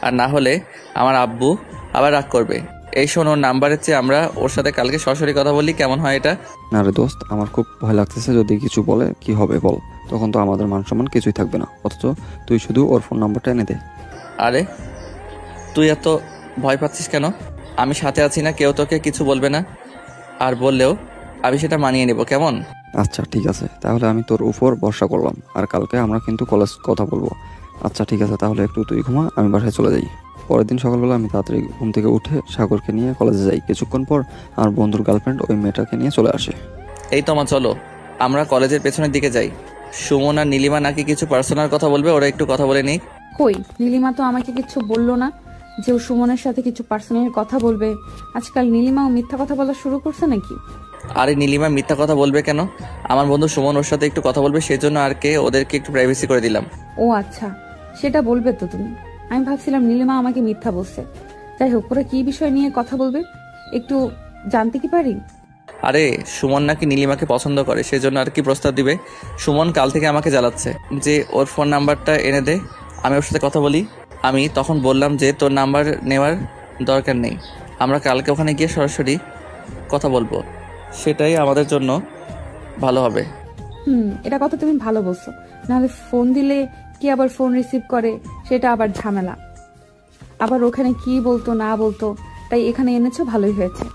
আর না হলে আমার আব্বু আবার রাগ করবে। এই শোন, ওর নাম্বারের চেয়ে আমরা ওর সাথে কালকে সরাসরি কথা বলি, কেমন হয় এটা?
না রে দোস্ত, আমার খুব ভয় লাগতেছে, যদি কিছু বলে কি হবে বল? তখন তো আমাদের মান সম্মান কিছুই থাকবে না। অথচ তুই শুধু ওর ফোন নাম্বারটা এনে দে।
আরে তুই এত ভয় পাচ্ছিস কেন? আমি সাথে আছি না, কেউ তোকে কিছু বলবে না, আর বললেও আমি সেটা মানিয়ে নেব, কেমন?
আচ্ছা ঠিক আছে, তাহলে আমি তোর উপর ভরসা করলাম, আর কালকে আমরা কিন্তু কলেজ কথা বলবো। আচ্ছা ঠিক আছে, তাহলে একটু তুই ঘুমা, আমি বাসায় চলে যাই। পরের দিন সকালবেলা আমি তাড়াতাড়ি ঘুম থেকে উঠে সাগরকে নিয়ে কলেজে যাই। কিছুক্ষণ পর আমার বন্ধুর গার্লফ্রেন্ড ওই মেয়েটাকে নিয়ে চলে আসে।
এই তো মা, চলো আমরা কলেজের পেছনের দিকে যাই। সুমন আর নীলিমা নাকি কিছু পার্সোনাল কথা বলবে, ওরা একটু কথা বলে নিক।
কই, নীলিমা তো আমাকে কিছু বললো না যে ও সুমনের সাথে কিছু পার্সোনাল কথা বলবে। আজকাল নীলিমাও মিথ্যা কথা বলা শুরু করছে নাকি?
আরে নীলিমা মিথ্যা কথা বলবে কেন? আমার বন্ধু সুমন ওর সাথে একটু কথা বলবে, সেজন্য আর কে ওদেরকে একটু প্রাইভেসি করে দিলাম।
ও আচ্ছা, সেটা বলবে তো তুমি। আমি ভাবছিলাম নীলিমা আমাকে মিথ্যা বলছে। যাই হোক, ওরা কি বিষয় নিয়ে কথা বলবে একটু জানতে কি পারি?
আরে সুমন নাকি নীলিমাকে পছন্দ করে, সেজন্য আর কি প্রস্তাব দিবে। সুমন কাল থেকে আমাকে জ্বালাচ্ছে যে ওর ফোন নাম্বারটা এনে দে, আমি ওর সাথে কথা বলি। আমি তখন বললাম যে তোর নাম্বার নেওয়ার দরকার নেই, আমরা কালকে ওখানে গিয়ে সরাসরি কথা বলবো, সেটাই আমাদের জন্য ভালো হবে।
এটা কথা তুমি ভালো বলছো। নাহলে ফোন দিলে কি আবার ফোন রিসিভ করে, সেটা আবার ঝামেলা। আবার ওখানে কি বলতো না বলতো, তাই এখানে এনেছো, ভালোই হয়েছে।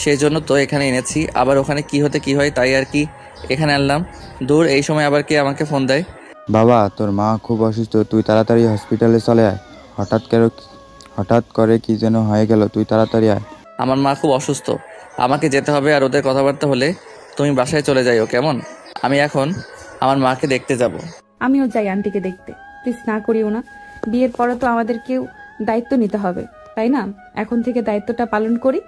সেই জন্য তো এখানে এনেছি, আবার ওখানে কি হতে কি হয় তাই আর কি এখানে আনলাম। দূর, এই সময় আবার কে আমাকে ফোন দেয়?
বাবা, তোর মা খুব অসুস্থ, তুই তাড়াতাড়ি হসপিটালে চলে আয়। হঠাৎ করে কি যেন হয়ে গেল, তুই তাড়াতাড়ি আয়।
আমার মা খুব অসুস্থ, আমাকে যেতে হবে, আর ওদের কথাবার্তা হলে তুমি বাসায় চলে যাইও, কেমন? আমি এখন আমার মাকে দেখতে যাব।
আমিও যাই আন্টিকে দেখতে। প্লিজ না করিও না। বিয়ের পরে তো আমাদেরকেও দায়িত্ব নিতে হবে, তাই না? এখন থেকে দায়িত্বটা পালন করি,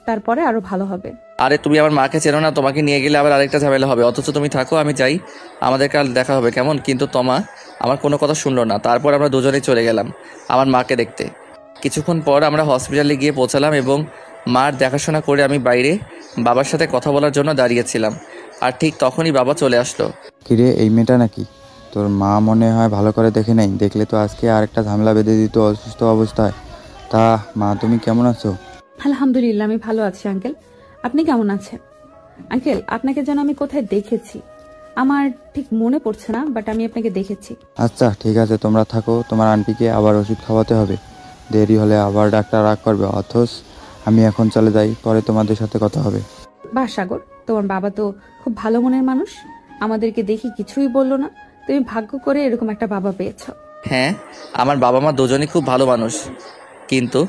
তারপরে আরো ভালো হবে।
আরে তুমি আমার মাকে চেনো না, তোমাকে নিয়ে গেলে আবার আরেকটা ঝামেলা হবে। অথচ তুমি থাকো, আমি যাই, আমাদের কাল দেখা হবে, কেমন? কিন্তু তোমা আমার কোনো কথা শুনলো না। তারপর আমরা দুজনেই চলে গেলাম আমার মাকে দেখতে। কিছুক্ষণ পর আমরা হসপিটালে গিয়ে পৌঁছালাম এবং মার দেখাশোনা করে আমি বাইরে বাবার সাথে কথা বলার জন্য দাঁড়িয়েছিলাম, আর ঠিক তখনই বাবা চলে আসলো।
কিরে, এই মেয়েটা নাকি? তোর মা মনে হয় ভালো করে দেখে নেই, দেখলে তো আজকে আরেকটা ঝামেলা বেঁধে দিত অসুস্থ অবস্থায়। তা মা, তুমি কেমন আছো?
আলহামদুলিল্লাহ, আমি ভালো আছি আঙ্কেল। আপনি কেমন আছেন? আঙ্কেল, আপনাকে যেন আমি কোথায় দেখেছি, আমার ঠিক মনে পড়ছে না, বাট আমি আপনাকে দেখেছি।
আচ্ছা ঠিক আছে, তোমরা থাকো, তোমার আন্টিকে আবার ওষুধ খাওয়াতে হবে, দেরি হলে আবার ডাক্তার রাগ করবে। অথচ আমি এখন চলে যাই, পরে তোমাদের সাথে কথা হবে।
বাহ সাগর, তোমার বাবা তো খুব ভালো মনের মানুষ, আমাদেরকে দেখি কিছুই বললো না। তুমি ভাগ্য করে এরকম একটা বাবা পেয়েছো।
হ্যাঁ, আমার বাবা মা দুজনেই খুব ভালো মানুষ, কিন্তু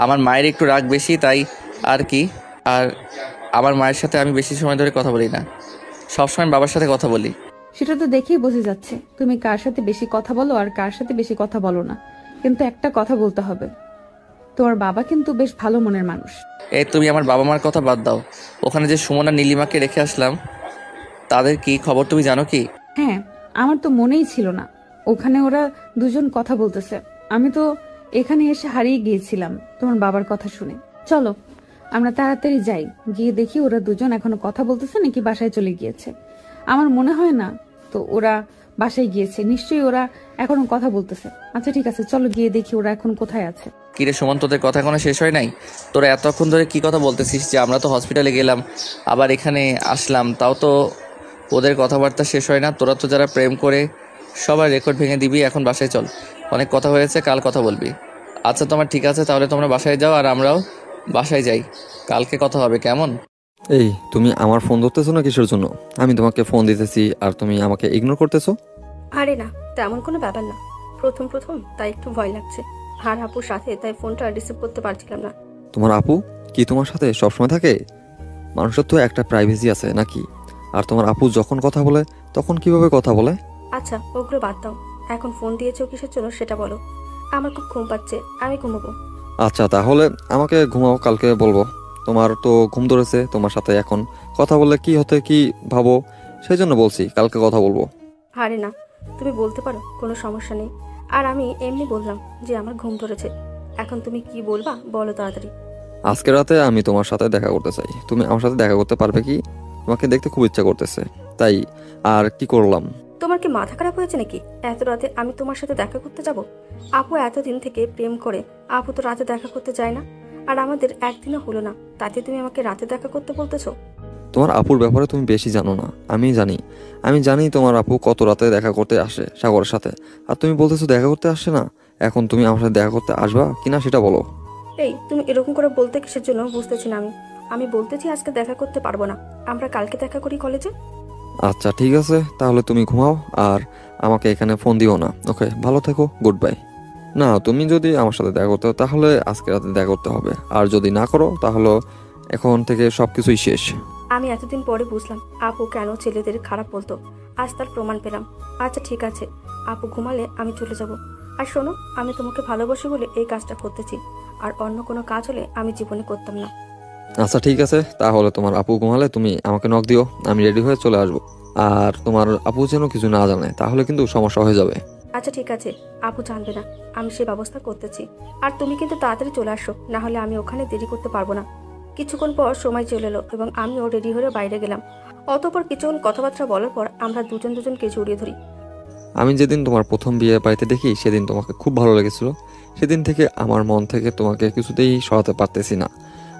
আমার মায়ের একটু রাগ বেশি, তাই আর কি। আর আমার মায়ের সাথে আমি বেশি সময় ধরে কথা বলি না, সবসময় বাবার সাথে কথা বলি।
সেটা তো দেখেই বোঝা যাচ্ছে তুমি কার সাথে বেশি কথা বলো আর কার সাথে বেশি কথা বলো না। কিন্তু একটা কথা বলতে হবে, তোমার বাবা কিন্তু বেশ ভালো মনের মানুষ।
এই তুমি আমার বাবা মার কথা বাদ দাও, ওখানে যে সুমন আর নীলিমাকে রেখে আসলাম, তাদের কি খবর তুমি জানো কি?
হ্যাঁ, আমার তো মনেই ছিল না ওখানে ওরা দুজন কথা বলতেছে। আমি তো এখানে এসে হারিয়ে গিয়েছিলাম তোমার বাবার কথা শুনে। চলো আমরা তাড়াতাড়ি যাই, গিয়ে দেখি ওরা দুজন এখনো কথা বলতেছে নাকি বাসায় চলে গিয়েছে। আমার মনে হয় না তো ওরা বাসায় গিয়েছে, নিশ্চয়ই ওরা এখনো কথা বলতেছে। আচ্ছা ঠিক আছে, চলো গিয়ে দেখি ওরা এখন কোথায় আছে।
কিরে সুমন, তোদের কথা এখনো শেষ হয় নাই? তোরা এতক্ষণ ধরে কি কথা বলতেছিস যে আমরা তো হসপিটালে গেলাম, আবার এখানে আসলাম, তাও তো ওদের কথাবার্তা শেষ হয় না? তোরা তো যারা প্রেম করে সবার রেকর্ড ভেঙে দিবি। এখন বাসায় চল, অনেক কথা হয়েছে, কাল কথা বলবি। আচ্ছা তোমার ঠিক আছে, তাহলে তোমরা বাসায় যাও আর আমরাও বাসায় যাই, কালকে কথা হবে, কেমন?
এই তুমি আমার ফোন ধরতেছো না কিসের জন্য? আমি তোমাকে ফোন দিতেছি আর তুমি আমাকে ইগনোর করতেছো।
আরে না, তেমন কোনো ব্যাপার না। প্রথম প্রথম তাই একটু ভয় লাগছে। আর আপুর সাথে তাই ফোনটা রিসিভ করতে পারছিলাম না।
তোমার আপু কি তোমার সাথে সবসময় থাকে? মানুষের তো একটা প্রাইভেসি আছে নাকি? আর তোমার আপু যখন কথা বলে তখন কিভাবে কথা বলে?
আচ্ছা ওগুলো বাদ দাও, এখন ফোন দিয়েছো কিসের জন্য সেটা বলো। আমার খুব ঘুম পাচ্ছে, আমি ঘুমোবো।
আচ্ছা তাহলে আমাকে ঘুমাও, কালকে বলবো। তোমার তো ঘুম ধরেছে, তোমার সাথে এখন কথা বললে কি হতে কি ভাবো, সেই জন্য বলছি কালকে কথা বলবো।
আরে না, তুমি বলতে পারো, কোনো সমস্যা নেই। আর আমি এমনি বললাম যে আমার ঘুম ধরেছে। এখন তুমি কি বলবা বলো তাড়াতাড়ি।
আজকে রাতে আমি তোমার সাথে দেখা করতে চাই, তুমি আমার সাথে দেখা করতে পারবে কি? তোমাকে দেখতে খুব ইচ্ছা করতেছে, তাই আর কি করলাম।
তোমার কি মাথা খারাপ হয়েছে নাকি? এত রাতে আমি তোমার সাথে দেখা করতে যাব? আপু এতদিন থেকে প্রেম করে, আপু তো রাতে দেখা করতে যায় না। আর আমাদের একদিনও হলো না, তাতে তুমি আমাকে রাতে দেখা করতে বলতেছো?
তোমার আপুর ব্যাপারে তুমি বেশি জানো না, আমি জানি তোমার আপু কত রাতে দেখা করতে আসে সাগরের সাথে, আর তুমি বলতেছো দেখা করতে আসে না। এখন তুমি আমার সাথে দেখা করতে আসবা কিনা সেটা বলো।
এই তুমি এরকম করে বলতে কিসের জন্য বুঝতেছি না। আমি বলতেছি আজকে দেখা করতে পারবো না, আমরা কালকে দেখা করি কলেজে।
আচ্ছা ঠিক আছে, তাহলে তুমি ঘুমাও আর আমাকে এখানে ফোন দিও না। ওকে, ভালো থেকো, গুড বাই। না, তুমি যদি আমার সাথে দেখা করতে হো তাহলে আজকে রাতে দেখা করতে হবে, আর যদি না করো তাহলে এখন থেকে সবকিছুই শেষ।
আমি এতদিন পরে বুঝলাম আপু কেন ছেলেদের খারাপ বলতো, আজ তার প্রমাণ পেলাম। আচ্ছা ঠিক আছে, আপু ঘুমালে আমি চলে যাব। আর শোনো, আমি তোমাকে ভালোবাসি বলে এই কাজটা করতেছি, আর অন্য কোনো কাজ হলে আমি জীবনে করতাম না।
আচ্ছা ঠিক আছে, তাহলে তোমার আপু ঘুমালে তুমি আমাকে নক দিও, আমি রেডি হয়ে চলে আসবো। আর তোমার আপু যেন কিছু না জানে, তাহলে কিন্তু সমস্যা হয়ে যাবে।
আচ্ছা ঠিক আছে, আপু জানবে না, আমি সে ব্যবস্থা করতেছি। আর তুমি কিন্তু তাড়াতাড়ি চলে আসো, না হলে আমি ওখানে দেরি করতে পারবো না। কিছুক্ষণ পর সময় চলে এলো এবং আমিও রেডি হয়ে বাইরে গেলাম। অতঃপর কিছুক্ষণ কথাবার্তা বলার পর আমরা দুজনকে জড়িয়ে ধরি।
আমি যেদিন তোমার প্রথম বিয়ে বাড়িতে দেখি সেদিন তোমাকে খুব ভালো লেগেছিল। সেদিন থেকে আমার মন থেকে তোমাকে কিছুতেই সরাতে পারতেছি না।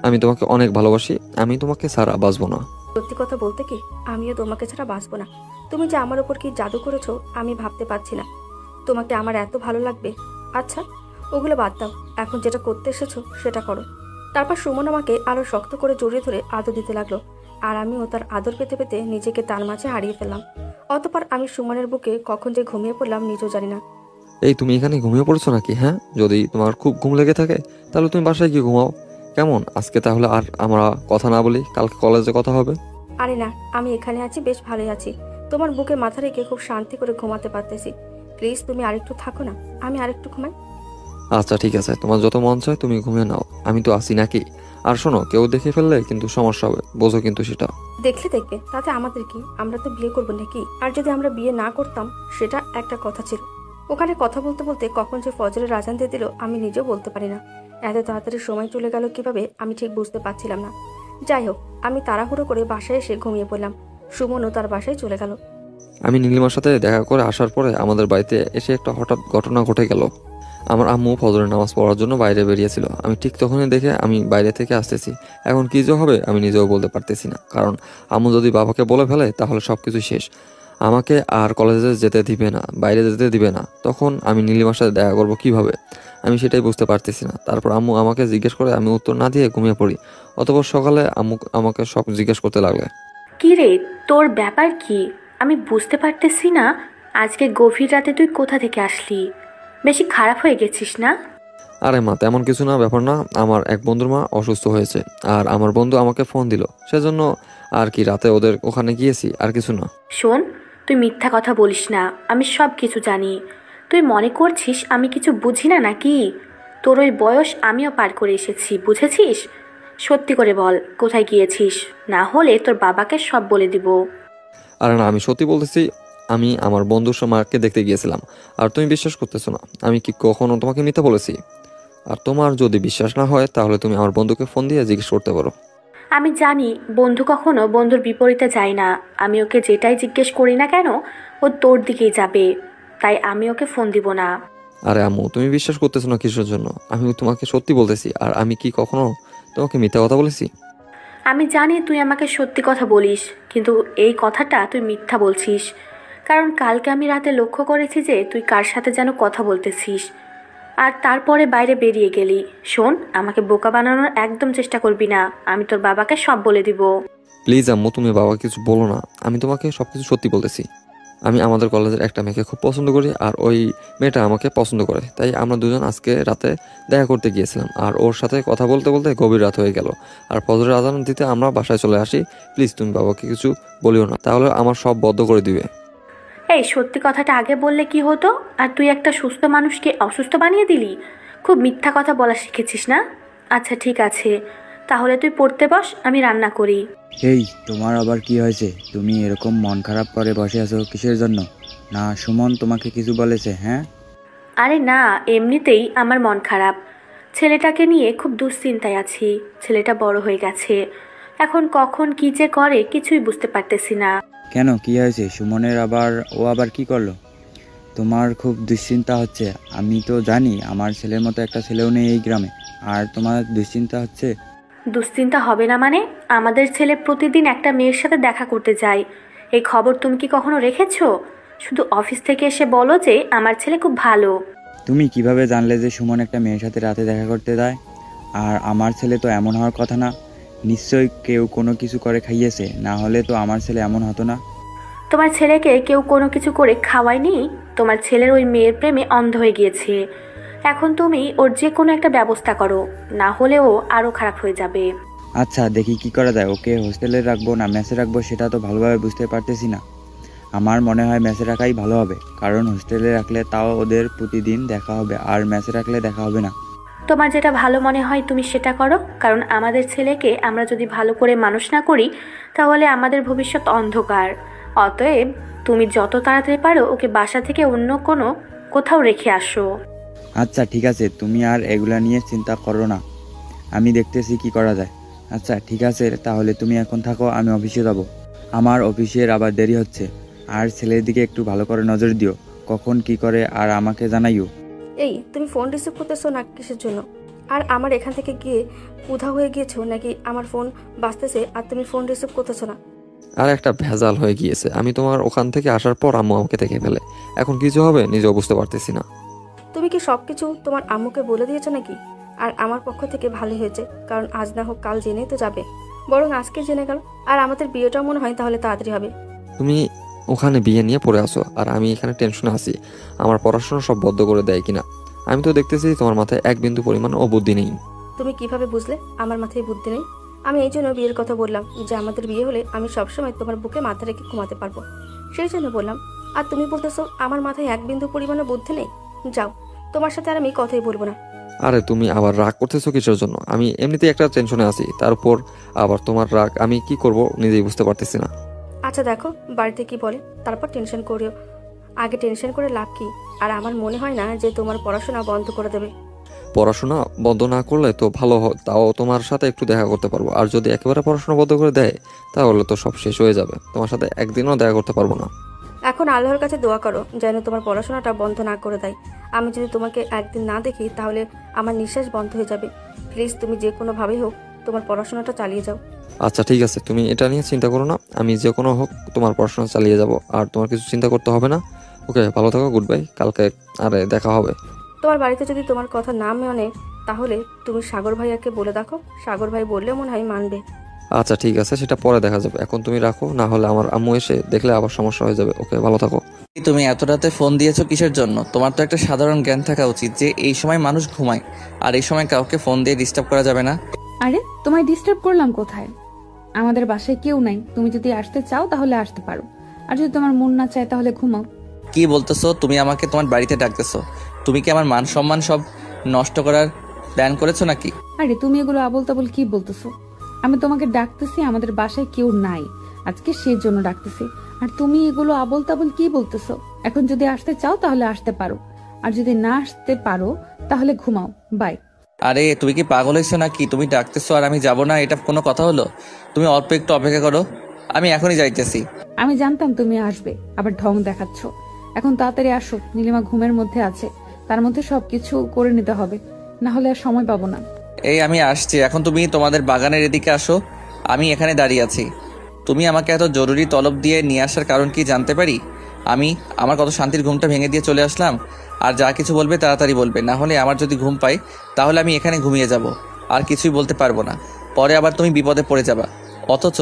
আমি তোমাকে অনেক ভালোবাসি, আমি তোমাকে ছাড়া বাঁচবো না।
সত্যি কথা বলতে কি, আমিও তোমাকে ছাড়া বাঁচবো না। তুমি যে আমার উপর কি জাদু করেছো আমি ভাবতে পারছি না। তোমাকে আমার এত ভালো লাগবে। আচ্ছা ওগুলো বাদ দাও, এখন যেটা করতে এসেছো সেটা করো। তারপর সুমন আমাকে আরো শক্ত করে জড়িয়ে ধরে আদর দিতে লাগলো, আর আমিও তার আদর পেতে পেতে নিজেকে তার মাঝে হারিয়ে ফেললাম। অতঃপর আমি সুমনের বুকে কখন যে ঘুমিয়ে পড়লাম নিজেও জানি না।
এই তুমি এখানে ঘুমিয়ে পড়েছো নাকি? হ্যাঁ, যদি তোমার খুব ঘুম লেগে থাকে তাহলে তুমি বাসায় গিয়ে ঘুমাও। কেমন, আজকে তাহলে আর আমরা কথা না বলি, কালকে কলেজে কথা হবে।
আরে না, আমি এখানে আছি, বেশ ভালোই আছি। তোমার বুকে মাথা রেখে খুব শান্তি করে ঘুমাতে পারতেছি। প্লিজ তুমি আরেকটু থাকো না, আমি আরেকটু ঘুমাই।
আচ্ছা ঠিক আছে, তোমার যত মন চায় তুমি ঘুমিয়ে নাও, আমি তো আছি নাকি। আর শোনো, কেউ দেখে ফেললে কিন্তু সমস্যা হবে, বোঝো কিন্তু সেটা।
দেখলে দেখবে, তাতে আমাদের কি? আমরা তো বিয়ে করবো নাকি? আর যদি আমরা বিয়ে না করতাম সেটা একটা কথা ছিল। ওখানে কথা বলতে বলতে কখন যে ফজরের আজান দিয়ে দিল আমি নিজেও বলতে পারি না। এত তাড়াতাড়ি সময় চলে গেল কিভাবে আমি ঠিক বুঝতে পারছিলাম না। যাই হোক, আমি তাড়াহুড়ো করে বাসায় এসে ঘুমিয়ে পড়লাম। সুমনও তার বাসায় চলে গেল।
আমি নীলিমার সাথে দেখা করে আসার পরে আমাদের বাড়িতে এসে একটা হঠাৎ ঘটনা ঘটে গেল। আমার আম্মু ফজরের নামাজ পড়ার জন্য বাইরে বেরিয়েছিল, আমি ঠিক তখনই দেখে আমি বাইরে থেকে আসতেছি। এখন কি যে হবে আমি নিজেও বলতে পারতেছি না, কারণ আম্মু যদি বাবাকে বলে ফেলে তাহলে সবকিছু শেষ। আমাকে আর কলেজে যেতে দিবে না, বাইরে যেতে দিবে না। তখন আমি নীলিমার সাথে দেখা করবো কিভাবে, আমি সেটাই বুঝতে পারতেছি না। তারপর আম্মু আমাকে জিজ্ঞেস করে, আমি উত্তর না দিয়ে ঘুমিয়ে পড়ি। অতঃপর সকালে আম্মু আমাকে সব জিজ্ঞেস করতে লাগলে।
কি রে, তোর ব্যাপার কি? আমি বুঝতে পারতেছি না। আজকে গভীর রাতে তুই কোথা থেকে আসলি? বেশি খারাপ হয়ে গেছিস না?
আরে মা, তেমন কিছু না, ব্যাপার না। আমার এক বন্ধুর মা অসুস্থ হয়েছে, আর আমার বন্ধু আমাকে ফোন দিল, সেজন্য আর কি রাতে ওদের ওখানে গিয়েছি, আর কিছু না।
শোন, তুই মিথ্যা কথা বলিস না, আমি সব কিছু জানি। তুই মনে করছিস আমি কিছু বুঝি না নাকি? তোর ওই বয়স আমিও পার করে এসেছি, বুঝেছিস? সত্যি করে বল, কোথায় গিয়েছিস? না হলে তোর বাবাকে সব বলে দিব।
আরে না, আমি সত্যি বলতেছি, আমি আমার বন্ধুর মাকে দেখতে গিয়েছিলাম। আর তুমি বিশ্বাস করতেছো না, আমি কি কখনো তোমাকে মিথ্যা বলেছি? আর তোমার যদি বিশ্বাস না হয় তাহলে তুমি আমার বন্ধুকে ফোন দিয়ে জিজ্ঞেস করতে পারো।
আমি জানি বন্ধু কখনো বন্ধুর বিপরীতে যায় না। আমি ওকে যেটাই জিজ্ঞেস করি না কেন ও তোর দিকেই যাবে, তাই আমি ওকে ফোন দিব না।
আরে আম্মু, তুমি বিশ্বাস করতেছো না কিসের জন্য? আমি তোমাকে সত্যি বলতেছি। আর আমি কি কখনো তোমাকে মিথ্যা কথা বলেছি?
আমি জানি তুই আমাকে সত্যি কথা বলিস, কিন্তু এই কথাটা তুই মিথ্যা বলছিস। কারণ কালকে আমি রাতে লক্ষ্য করেছি যে তুই কার সাথে যেন কথা বলতেছিস, আর তারপরে বাইরে বেরিয়ে গেলি। শোন, আমাকে বোকা বানানোর একদম চেষ্টা করবি না, আমি তোর বাবাকে সব বলে দিব।
প্লিজ আম্মু, তুমি বাবা কিছু বলো না। আমি তোমাকে সবকিছু সত্যি বলতেছি। আমি আমাদের কলেজের একটা মেয়েকে খুব পছন্দ করি, আর ওই মেয়েটা আমাকে পছন্দ করে। তাই আমরা দুজন আজকে রাতে দেখা করতে গিয়েছিলাম, আর ওর সাথে কথা বলতে বলতে গভীর রাত হয়ে গেল। আর ফজরের আজান দিতে আমরা বাসায় চলে আসি। প্লিজ তুমি বাবাকে কিছু বলিও না, তাহলে আমার সব বদ্ধ করে দিবে।
এই সত্যি কথাটা আগে বললে কি হতো? আর তুই একটা সুস্থ মানুষকে অসুস্থ বানিয়ে দিলি। খুব মিথ্যা কথা বলা শিখেছিস না? আচ্ছা ঠিক আছে, তাহলে তুই পড়তে বস, আমি রান্না করি।
এই, তোমার আবার কি হয়েছে? তুমি এরকম মন খারাপ করে বসে আছো কিসের জন্য? না সুমন তোমাকে কিছু বলেছে? হ্যাঁ।
আরে না, এমনিতেই আমার মন খারাপ। ছেলেটাকে নিয়ে খুব দুশ্চিন্তায় আছি। ছেলেটা বড় হয়ে গেছে, এখন কখন কি যে করে কিছুই বুঝতে পারতেছি না।
কেন, কি হয়েছে সুমনের? ও আবার কি করলো? তোমার খুব দুশ্চিন্তা হচ্ছে। আমি তো জানি আমার ছেলের মতো একটা ছেলেও নেই এই গ্রামে, আর তোমার দুশ্চিন্তা হচ্ছে?
দুশ্চিন্তা হবে না মানে? আমাদের ছেলে প্রতিদিন একটা মেয়ের সাথে দেখা করতে যায়। এই খবর তুমি কি কখনো রেখেছো? শুধু অফিস থেকে এসে বলো যে আমার ছেলে খুব ভালো।
তুমি কিভাবে জানলে যে সুমন একটা মেয়ের সাথে রাতে দেখা করতে যায়? আর আমার ছেলে তো এমন হওয়ার কথা না। নিশ্চয়ই কেউ কোনো কিছু করে খাইয়েছে, না হলে তো আমার ছেলে এমন হতো না।
তোমার ছেলেকে কেউ কোনো কিছু করে খাওয়ায়নি। তোমার ছেলের ওই মেয়ের প্রেমে অন্ধ হয়ে গিয়েছে। এখন তুমি ওর যে কোনো একটা ব্যবস্থা করো, না হলে ও আরও খারাপ হয়ে যাবে।
আচ্ছা দেখি কি করা যায়। ওকে হোস্টেলে রাখবো না মেসে রাখবো সেটা তো ভালোভাবে বুঝতে পারতেছি না। আমার মনে হয় মেসে রাখাই ভালো হবে, কারণ হোস্টেলে রাখলে তাও ওদের প্রতিদিন দেখা হবে, আর মেসে রাখলে দেখা হবে না।
তোমার যেটা ভালো মনে হয় তুমি সেটা করো, কারণ আমাদের ছেলেকে আমরা যদি ভালো করে মানুষ না করি তাহলে আমাদের ভবিষ্যৎ অন্ধকার। অতএব তুমি যত তাড়াতাড়ি পারো ওকে বাসা থেকে অন্য কোথাও রেখে আসো।
আচ্ছা ঠিক আছে, তুমি আর এগুলা নিয়ে চিন্তা করো না, আমি দেখতেছি কি করা যায়। আচ্ছা ঠিক আছে, তাহলে তুমি এখন থাকো, আমি অফিসে যাব। আমার অফিসের আবার দেরি হচ্ছে। আর ছেলের দিকে একটু ভালো করে নজর দিও, কখন কি করে আর আমাকে জানাইও।
এই, তুমি ফোন রিসিভ করতেছো না কিসের জন্য? আর আমার এখান থেকে গিয়ে উধাও হয়ে গিয়েছো নাকি? আমার ফোন বাজতেছে আর তুমি ফোন রিসিভ করতেছো না?
আর একটা ভেজাল হয়ে গিয়েছে। আমি তোমার ওখান থেকে আসার পর আম্মু আমাকে দেখে ফেলে। এখন কিছু হবে নিজেও বুঝতে পারতেছি না।
তুমি কি সব কিছু তোমার আম্মুকে বলে দিয়েছো নাকি? আর আমার পক্ষ থেকে ভালোই হয়েছে, কারণ আজ না হোক কাল জেনেই তো যাবে। বরং আজকে জেনে গেল, আর আমাদের বিয়েটাও মনে হয় তাহলে তাড়াতাড়ি হবে।
তুমি ওখানে বিয়ে নিয়ে পড়ে আসো, আর আমি এখানে টেনশনে আছি আমার পড়াশোনা সব বদ্ধ করে দেয় কিনা। আমি তো দেখতেছি তোমার মাথায় এক বিন্দু পরিমাণ ও বুদ্ধি নেই।
তুমি কিভাবে বুঝলে আমার মাথায় বুদ্ধি নেই? আমি এই জন্য বিয়ের কথা বললাম যে আমাদের বিয়ে হলে আমি সবসময় তোমার বুকে মাথা রেখে ঘুমাতে পারবো, সেই জন্য বললাম। আর তুমি বলতেছো আমার মাথায় এক বিন্দু পরিমাণও বুদ্ধি নেই? যাও, তোমার সাথে আর আমি কথাই বলবো না।
আরে তুমি আবার রাগ করতেছো কিসের জন্য? আমি এমনিতেই একটা টেনশনে আছি, তার উপর আবার তোমার রাগ। আমি কি করব নিজেই বুঝতে পারতেছি না।
আচ্ছা দেখো বাড়িতে কি বলে, তারপর টেনশন করিও। আগে টেনশন করে লাভ কি? আর আমার মনে হয় না যে তোমার পড়াশোনা বন্ধ করে দেবে।
পড়াশোনা বন্ধ না করলে তো ভালো হয়, তাও তোমার সাথে একটু দেখা করতে পারবো। আর যদি একেবারে পড়াশোনা বন্ধ করে দেয় তাহলে তো সব শেষ হয়ে যাবে, তোমার সাথে একদিনও দেখা করতে পারবো না।
এখন আল্লাহর কাছে দোয়া করো যেন তোমার পড়াশোনাটা বন্ধ না করে দেয়। আমি যদি তোমাকে একদিন না দেখি তাহলে আমার নিঃশ্বাস বন্ধ হয়ে যাবে। প্লিজ তুমি যে কোনোভাবেই হোক তোমার পড়াশোনাটা চালিয়ে যাও।
আচ্ছা ঠিক আছে, তুমি এটা নিয়ে চিন্তা করো না। আমি যে কোনো হোক তোমার পড়াশোনা চালিয়ে যাব, আর তোমার কিছু চিন্তা করতে হবে না। ওকে, ভালো থাকো, গুড বাই, কালকে আরে দেখা হবে।
তোমার বাড়িতে যদি তোমার কথা না মানে তাহলে তুমি সাগর ভাইয়াকে বলে দেখো। সাগর ভাই বললে মনে হয় মানবে।
আচ্ছা ঠিক আছে, সেটা পরে দেখা যাবে। এখন তুমি রাখো, না হলে আমার আম্মু এসে দেখলে আবার সমস্যা হয়ে যাবে। ওকে, ভালো থাকো।
তুমি এত রাতে ফোন দিয়েছো কিসের জন্য? তোমার তো একটা সাধারণ জ্ঞান থাকা উচিত যে এই সময় মানুষ ঘুমায়, আর এই সময় কাউকে ফোন দিয়ে ডিস্টার্ব করা যাবে না।
আরে তোমায় ডিস্টার্ব করলাম কোথায়? আমাদের বাসায় কেউ নাই, তুমি যদি আসতে চাও তাহলে আসতে পারো, আর যদি তোমার মন না চায় তাহলে ঘুমাও।
কি বলতেছো? তুমি আমাকে তোমার বাড়িতে ডাকতেছো? তুমি কি আমার মান সম্মান সব নষ্ট করার প্ল্যান করেছো নাকি?
আরে তুমি এগুলো আবল তাবল কি বলতেছো? আমি তোমাকে ডাকতেছি, আমাদের বাসায় কেউ নাই আজকে, সেই জন্য ডাকতেছি। আর তুমি এগুলো আবল তাবল কি বলতেছো? এখন যদি আসতে চাও তাহলে আসতে পারো, আর যদি না আসতে পারো তাহলে ঘুমাও। বাই।
আরে তুমি কি পাগল হয়েছো নাকি? তুমি ডাকতেছো আর আমি যাব না, এটা কোনো কথা হলো? তুমি অল্প একটু অপেক্ষা করো, আমি এখনই যাইতেছি।
আমি জানতাম তুমি আসবে, আবার ঢং দেখাচ্ছ। এখন তাড়াতাড়ি আসো, নীলিমা ঘুমের মধ্যে আছে, তার মধ্যে সবকিছু করে নিতে হবে, না হলে আর সময় পাবো না।
এই আমি আসছি, এখন তুমি তোমাদের বাগানের এদিকে আসো, আমি এখানে দাঁড়িয়ে আছি। তুমি আমাকে এত জরুরি তলব দিয়ে নিয়ে আসার কারণ কি জানতে পারি? আমি আমার কত শান্তির ঘুমটা ভেঙে দিয়ে চলে আসলাম। আর যা কিছু বলবে তাড়াতাড়ি বলবে, না হলে আমার যদি ঘুম পাই তাহলে আমি এখানে ঘুমিয়ে যাব, আর কিছুই বলতে পারবো না। পরে আবার তুমি বিপদে পড়ে যাবা। অথচ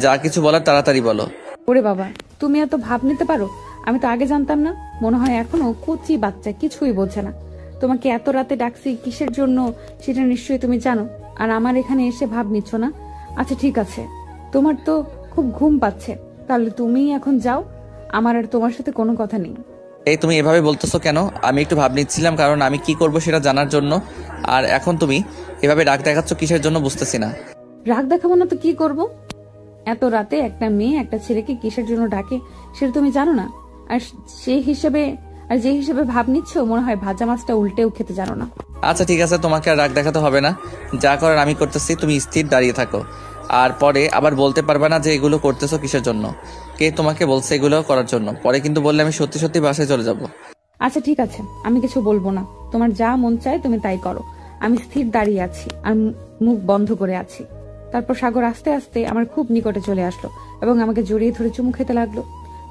যা কিছু বলার তাড়াতাড়ি বলো।
ওরে বাবা, তুমি এত ভাব নিতে পারো? আমি তো আগে জানতাম না। মনে হয় এখনো কচি বাচ্চা, কিছুই বোঝে না। তোমাকে এত রাতে ডাকছি কিসের জন্য সেটা নিশ্চয়ই তুমি জানো, আর আমার এখানে এসে ভাব নিচ্ছ না। আচ্ছা ঠিক আছে, তোমার তো খুব ঘুম পাচ্ছে, তাহলে তুমি এখন যাও, আমার আর তোমার সাথে কোনো কথা নেই।
এই তুমি এভাবে বলতেছো কেন? আমি একটু ভাব নিচ্ছিলাম, কারণ আমি কি করব সেটা জানার জন্য। আর এখন তুমি এভাবে রাগ দেখাচ্ছ কিসের জন্য বুঝতেছি না।
রাগ দেখাবো না তো কি করব? এত রাতে একটা মেয়ে একটা ছেলেকে কিসের জন্য ডাকে সেটা তুমি জানো না? আর যে হিসেবে ভাব নিচ্ছ, মনে হয় ভাজা মাছটা উল্টেও খেতে জানো না।
আচ্ছা ঠিক আছে, তোমাকে আর রাগ দেখাতে হবে না। যা করার আমি করতেছি, তুমি স্থির দাঁড়িয়ে থাকো। আর পরে আবার বলতে পারবে না যে এগুলো করতেছো কিসের জন্য, কে তোমাকে বলছে এগুলো করার জন্য। পরে কিন্তু বললে আমি সত্যি সত্যি বাসায় চলে যাব।
আচ্ছা ঠিক আছে, আমি কিছু বলবো না, তোমার যা মন চায় তুমি তাই করো। আমি স্থির দাঁড়িয়ে আছি আর মুখ বন্ধ করে আছি। তারপর সাগর আস্তে আস্তে আমার খুব নিকটে চলে আসলো এবং আমাকে জড়িয়ে ধরে চুমু খেতে লাগলো।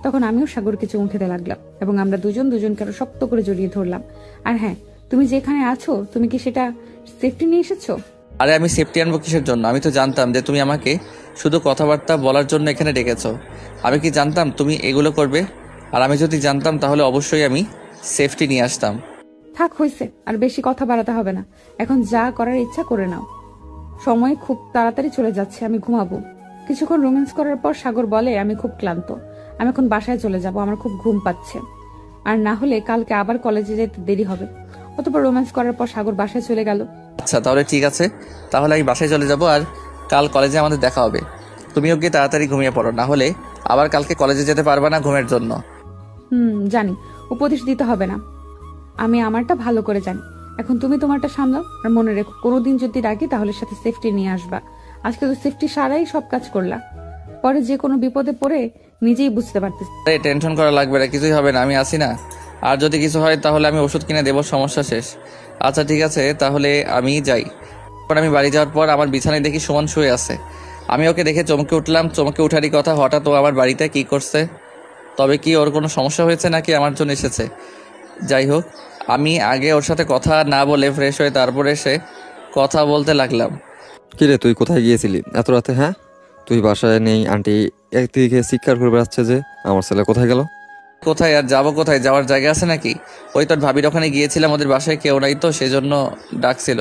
তখন আমিও সাগরকে চুমু খেতে লাগলাম এবং আমরা দুজনকে আরো শক্ত করে জড়িয়ে ধরলাম। আর হ্যাঁ, তুমি যেখানে আছো, তুমি কি সেটা সেফটি নিয়ে এসেছো?
আরে আমি সেফটি আনবো কিসের জন্য? আমি তো জানতাম যে তুমি আমাকে শুধু কথাবার্তা বলার জন্য এখানে ডেকেছো। আমি কি জানতাম তুমি এগুলো করবে? আর আমি যদি জানতাম তাহলে অবশ্যই আমি সেফটি নিয়ে আসতাম।
থাক, হয়েছে, আর বেশি কথা বাড়াতে হবে না। এখন যা করার ইচ্ছা করে নাও। সময় খুব তাড়াতাড়ি চলে যাচ্ছে, আমি ঘুমাবো। কিছুক্ষণ রোম্যান্স করার পর সাগর বলে, আমি খুব ক্লান্ত, আমি এখন বাসায় চলে যাব, আমার খুব ঘুম পাচ্ছে, আর না হলে কালকে আবার কলেজে যেতে দেরি হবে। অতঃপর রোম্যান্স করার পর সাগর বাসায় চলে গেল।
আচ্ছা তাহলে ঠিক আছে, তাহলে আমি বাসায় চলে যাব, আর কাল কলেজে আমাদের দেখা হবে। তুমিও গিয়ে তাড়াতাড়ি ঘুমিয়ে পড়ো, না হলে আবার কালকে কলেজে যেতে পারবে না ঘুমের জন্য।
জানি, উপদেশ দিতে হবে না, আমি আমারটা ভালো করে জানি। এখন তুমি তোমারটা সামলাও, আর মনে রেখো কোনোদিন যদি ডাকি তাহলে সাথে সেফটি নিয়ে আসবা। আজকে তো সেফটি সারাই সব কাজ করলা, পরে যে কোনো বিপদে পড়ে নিজেই বুঝতে পারতেছি।
টেনশন করা লাগবে না, কিছুই হবে না, আমি আছি না। আর যদি কিছু হয় তাহলে আমি ওষুধ কিনে দেবো, সমস্যা শেষ। আচ্ছা ঠিক আছে, তাহলে আমি যাই। আমি বাড়ি যাওয়ার পর আমার বিছানায় দেখি সুমন শুয়ে আছে। আমি ওকে দেখে চমকে উঠলাম। চমকে উঠারই কথা, হঠাৎ ও আমার বাড়িতে কি করছে? তবে কি ওর কোনো সমস্যা হয়েছে নাকি আমার জন্য এসেছে? যাই হোক, আমি আগে ওর সাথে কথা না বলে ফ্রেশ হয়ে তারপরে এসে কথা বলতে লাগলাম।
কিরে, তুই কোথায় গিয়েছিলি এত রাতে? হ্যাঁ, তুই বাসায় নেই, আন্টি একদিকে চিৎকার করে বেড়াচ্ছে যে আমার ছেলে কোথায় গেল।
কোথায় আর যাবো? কোথায় যাওয়ার জায়গা আছে নাকি? ওই তোর ভাবির ওখানে গিয়েছিলাম, ওদের বাসায় কেউ নাই তো সেজন্য ডাকছিল,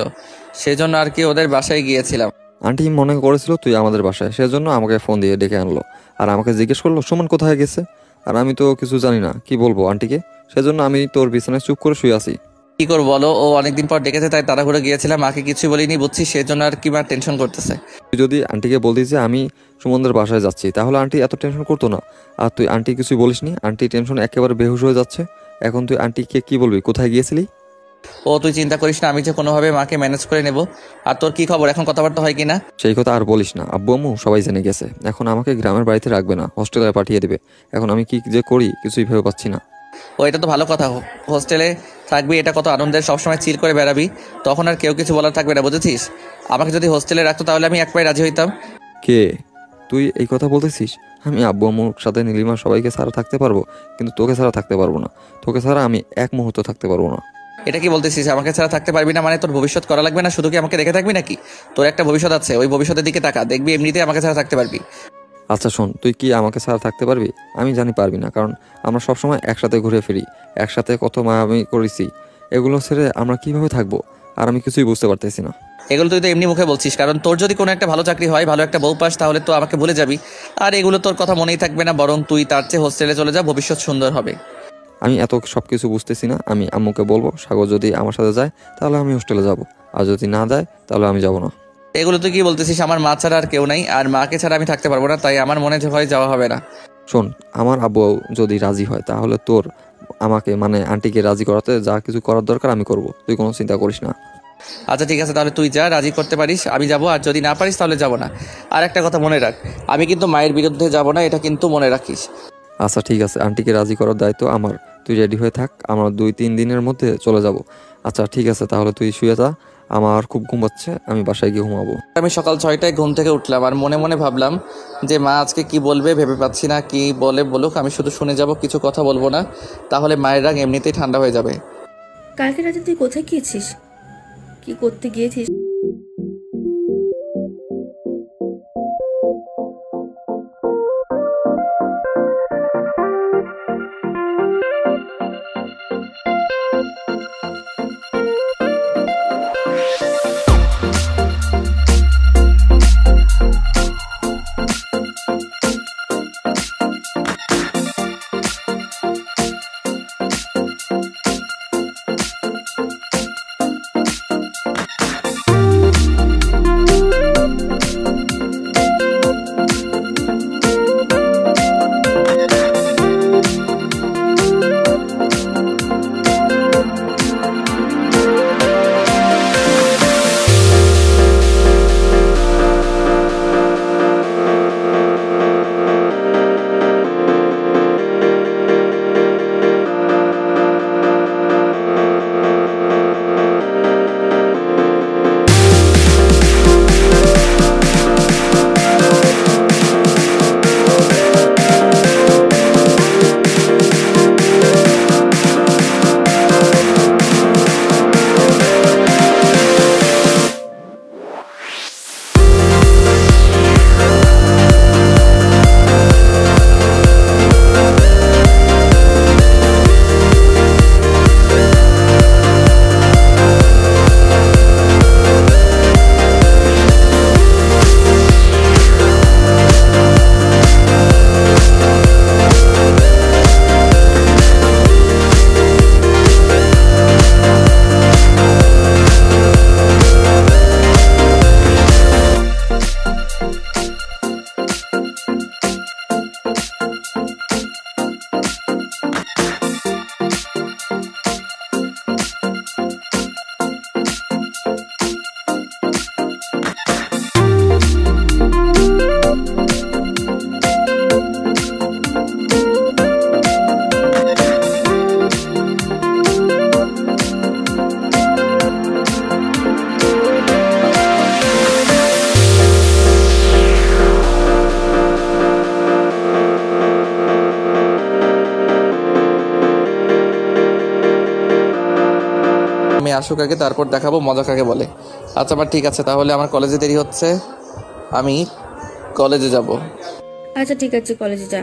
সেজন্য আর কি ওদের বাসায় গিয়েছিলাম।
আন্টি মনে করেছিল তুই আমাদের বাসায়, সেজন্য আমাকে ফোন দিয়ে ডেকে আনলো আর আমাকে জিজ্ঞেস করলো সুমন কোথায় গেছে। আর আমি তো কিছু জানি না, কি বলবো আন্টিকে, সেজন্য আমি তোর বিছানায় চুপ করে শুয়ে আছি।
কি করবো বলো, ও অনেকদিন পর ডেকেছে তাই তাড়াহুড়ো গিয়েছিলাম, মাকে কিছুই বলিনি বুঝছি, সেজন্য আর কি মা টেনশন করতেছে।
তুই যদি আন্টিকে বলতিস যে আমি সুমনদের বাসায় যাচ্ছি, তাহলে আন্টি এত টেনশন করতো না। আর তুই আন্টি কিছুই বলিসনি, আন্টি টেনশন একেবারে বেহুশ হয়ে যাচ্ছে। এখন তুই আন্টিকে কি বলবি কোথায় গিয়েছিলি?
ও তুই চিন্তা করিস না, আমি যে কোনোভাবে মাকে ম্যানেজ করে নেব। আর তোর কি খবর, এখন কথাবার্তা হয় কিনা?
সেই কথা আর বলিস না, আব্বু আম্মু সবাই জেনে গেছে। এখন আমাকে গ্রামের বাড়িতে রাখবে না, হোস্টেলে পাঠিয়ে দেবে। এখন আমি কি যে করি কিছুই ভেবে পাচ্ছি না।
ও এটা তো ভালো কথা, হোস্টেলে থাকবি, এটা কত আনন্দের, সবসময় চিল করে বেড়াবি, তখন আর কেউ কিছু বলার থাকবে না, বুঝেছিস? আমাকে যদি হোস্টেলে রাখতো তাহলে আমি এক পায়ে রাজি হইতাম।
কে তুই এই কথা বলতেছিস? আমি আব্বু আম্মুর সাথে নীলিমা সবাইকে ছাড়া থাকতে পারবো, কিন্তু তোকে ছাড়া থাকতে পারবো না। তোকে ছাড়া আমি এক মুহূর্ত থাকতে পারবো না।
এটা কি বলতেছিস? আমাকে ছাড়া থাকতে পারবি না মানে তোর ভবিষ্যৎ করা লাগবে না, শুধু কি আমাকে রেখে থাকবি নাকি? তোর একটা ভবিষ্যৎ আছে, ওই ভবিষ্যতের দিকে তাকা, দেখবি এমনিতেই আমাকে ছাড়া থাকতে পারবি।
আচ্ছা শোন, তুই কি আমাকে ছাড়া থাকতে পারবি? আমি জানি পারবি না, কারণ আমরা সবসময় একসাথে ঘুরে ফিরি, একসাথে কত মায়ামি করেছি। এগুলো ছেড়ে আমরা কিভাবে থাকবো? আর আমি কিছুই বুঝতে পারতেছি না।
এগুলো তুই তো এমনি মুখে বলছিস, কারণ তোর যদি কোনো একটা ভালো চাকরি হয়, ভালো একটা বউ পাস, তাহলে তো আমাকে ভুলে যাবি। আর এগুলো তোর কথা মনেই থাকবে না, বরং তুই তার চেয়ে হোস্টেলে চলে যা, ভবিষ্যৎ সুন্দর হবে।
আমি এত সব কিছু বুঝতেছি না। আমি আম্মুকে বলবো সাগর যদি আমার সাথে যায় তাহলে আমি হোস্টেলে যাব, আর যদি না যায় তাহলে আমি যাব না।
এগুলো তুই কি বলতেছিস? আমার মা ছাড়া আর কেউ নাই, আর মাকে ছাড়া আমি থাকতে পারবো না, তাই আমার মনে হয় যাওয়া হবে না।
শোন, আমার আব্বু যদি রাজি হয় তাহলে তোর আমাকে মানে আন্টিকে রাজি করাতে যা কিছু করার দরকার আমি করব, তুই কোনো চিন্তা করিস না।
আচ্ছা ঠিক আছে, তাহলে তুই যা, রাজি করতে পারিস আমি যাবো, আর যদি না পারিস তাহলে যাব না। আর একটা কথা মনে রাখ, আমি কিন্তু মায়ের বিরুদ্ধে যাব না, এটা কিন্তু মনে রাখিস।
আচ্ছা ঠিক আছে, আন্টিকে রাজি করার দায়িত্ব আমার, তুই রেডি হয়ে থাক, আমরা 2-3 দিনের মধ্যে চলে যাব। আচ্ছা ঠিক আছে, তাহলে তুই শুয়ে যা, আমার খুব ঘুম পাচ্ছে, আমি বাসায় গিয়ে ঘুমাবো।
আমি সকাল 6টায় ঘুম থেকে উঠলাম আর মনে মনে ভাবলাম যে মা আজকে কি বলবে ভেবে পাচ্ছি না। কি বলে বলুক, আমি শুধু শুনে যাব, কিছু কথা বলবো না, তাহলে মায়ের রাগ এমনিতেই ঠান্ডা হয়ে যাবে।
কালকে রাতে তুই কোথায় গিয়েছিস? কি করতে গিয়েছিস?
আমি আসুক আগে, তারপর দেখাবো মজা কাকে বলে। আচ্ছা বা ঠিক আছে, তাহলে আমার কলেজে দেরি হচ্ছে, আমি কলেজে যাব।
আচ্ছা ঠিক আছে, কলেজে যা।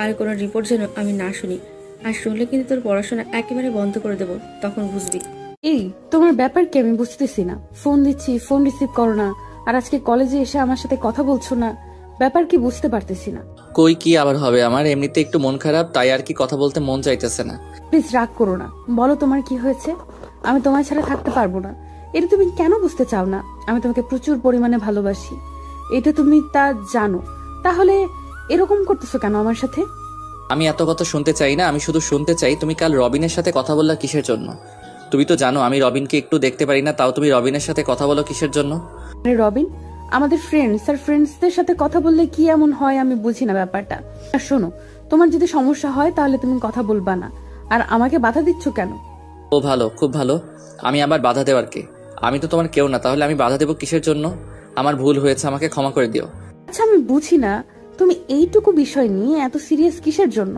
আর কোনো রিপোর্ট যেন আমি না শুনি, আর শুনলে কিন্তু তোর পড়াশোনা একেবারে বন্ধ করে দেবো, তখন বুঝবি।
এই তোমার ব্যাপার কি আমি বুঝতেছি না। ফোন দিচ্ছি, ফোন রিসিভ করো না, আর আজকে কলেজে এসে আমার সাথে কথা বলছো না, ব্যাপার কি বুঝতে পারতেছি না।
কই কি আবার হবে, আমার এমনিতে একটু মন খারাপ, তাই আর কি কথা বলতে মন চাইতেছে না।
প্লিজ রাগ করো না, বলো তোমার কি হয়েছে। আমি তোমার ছাড়া থাকতে পারবো না, এটা তুমি কেন বুঝতে চাও না? আমি তোমাকে প্রচুর পরিমাণে ভালোবাসি, এটা তুমি তা জানো, তাহলে এরকম করতেছো কেন আমার সাথে?
আমি এত কথা শুনতে চাই না, আমি শুধু শুনতে চাই তুমি কাল রবিনের সাথে কথা বললা কিসের জন্য? তুমি তো জানো আমি রবিনকে একটু দেখতে পারি না, তাও তুমি রবিনের সাথে কথা বলো কিসের জন্য?
আরে রবিন আমাদের ফ্রেন্ডস, আর ফ্রেন্ডসদের সাথে কথা বললে কি এমন হয় আমি বুঝি না ব্যাপারটা। আর শোনো, তোমার যদি সমস্যা হয় তাহলে তুমি কথা বলবা না, আর আমাকে বাধা দিচ্ছ কেন?
ও ভালো, খুব ভালো। আমি আবার বাধা দেওয়ার কে? আমি তো তোমার কেউ না, তাহলে আমি বাধা দেবো কিসের জন্য? আমার ভুল হয়েছে, আমাকে ক্ষমা করে দিও।
আচ্ছা আমি বুঝি না তুমি এইটুকু বিষয় নিয়ে এত সিরিয়াস কিসের জন্য?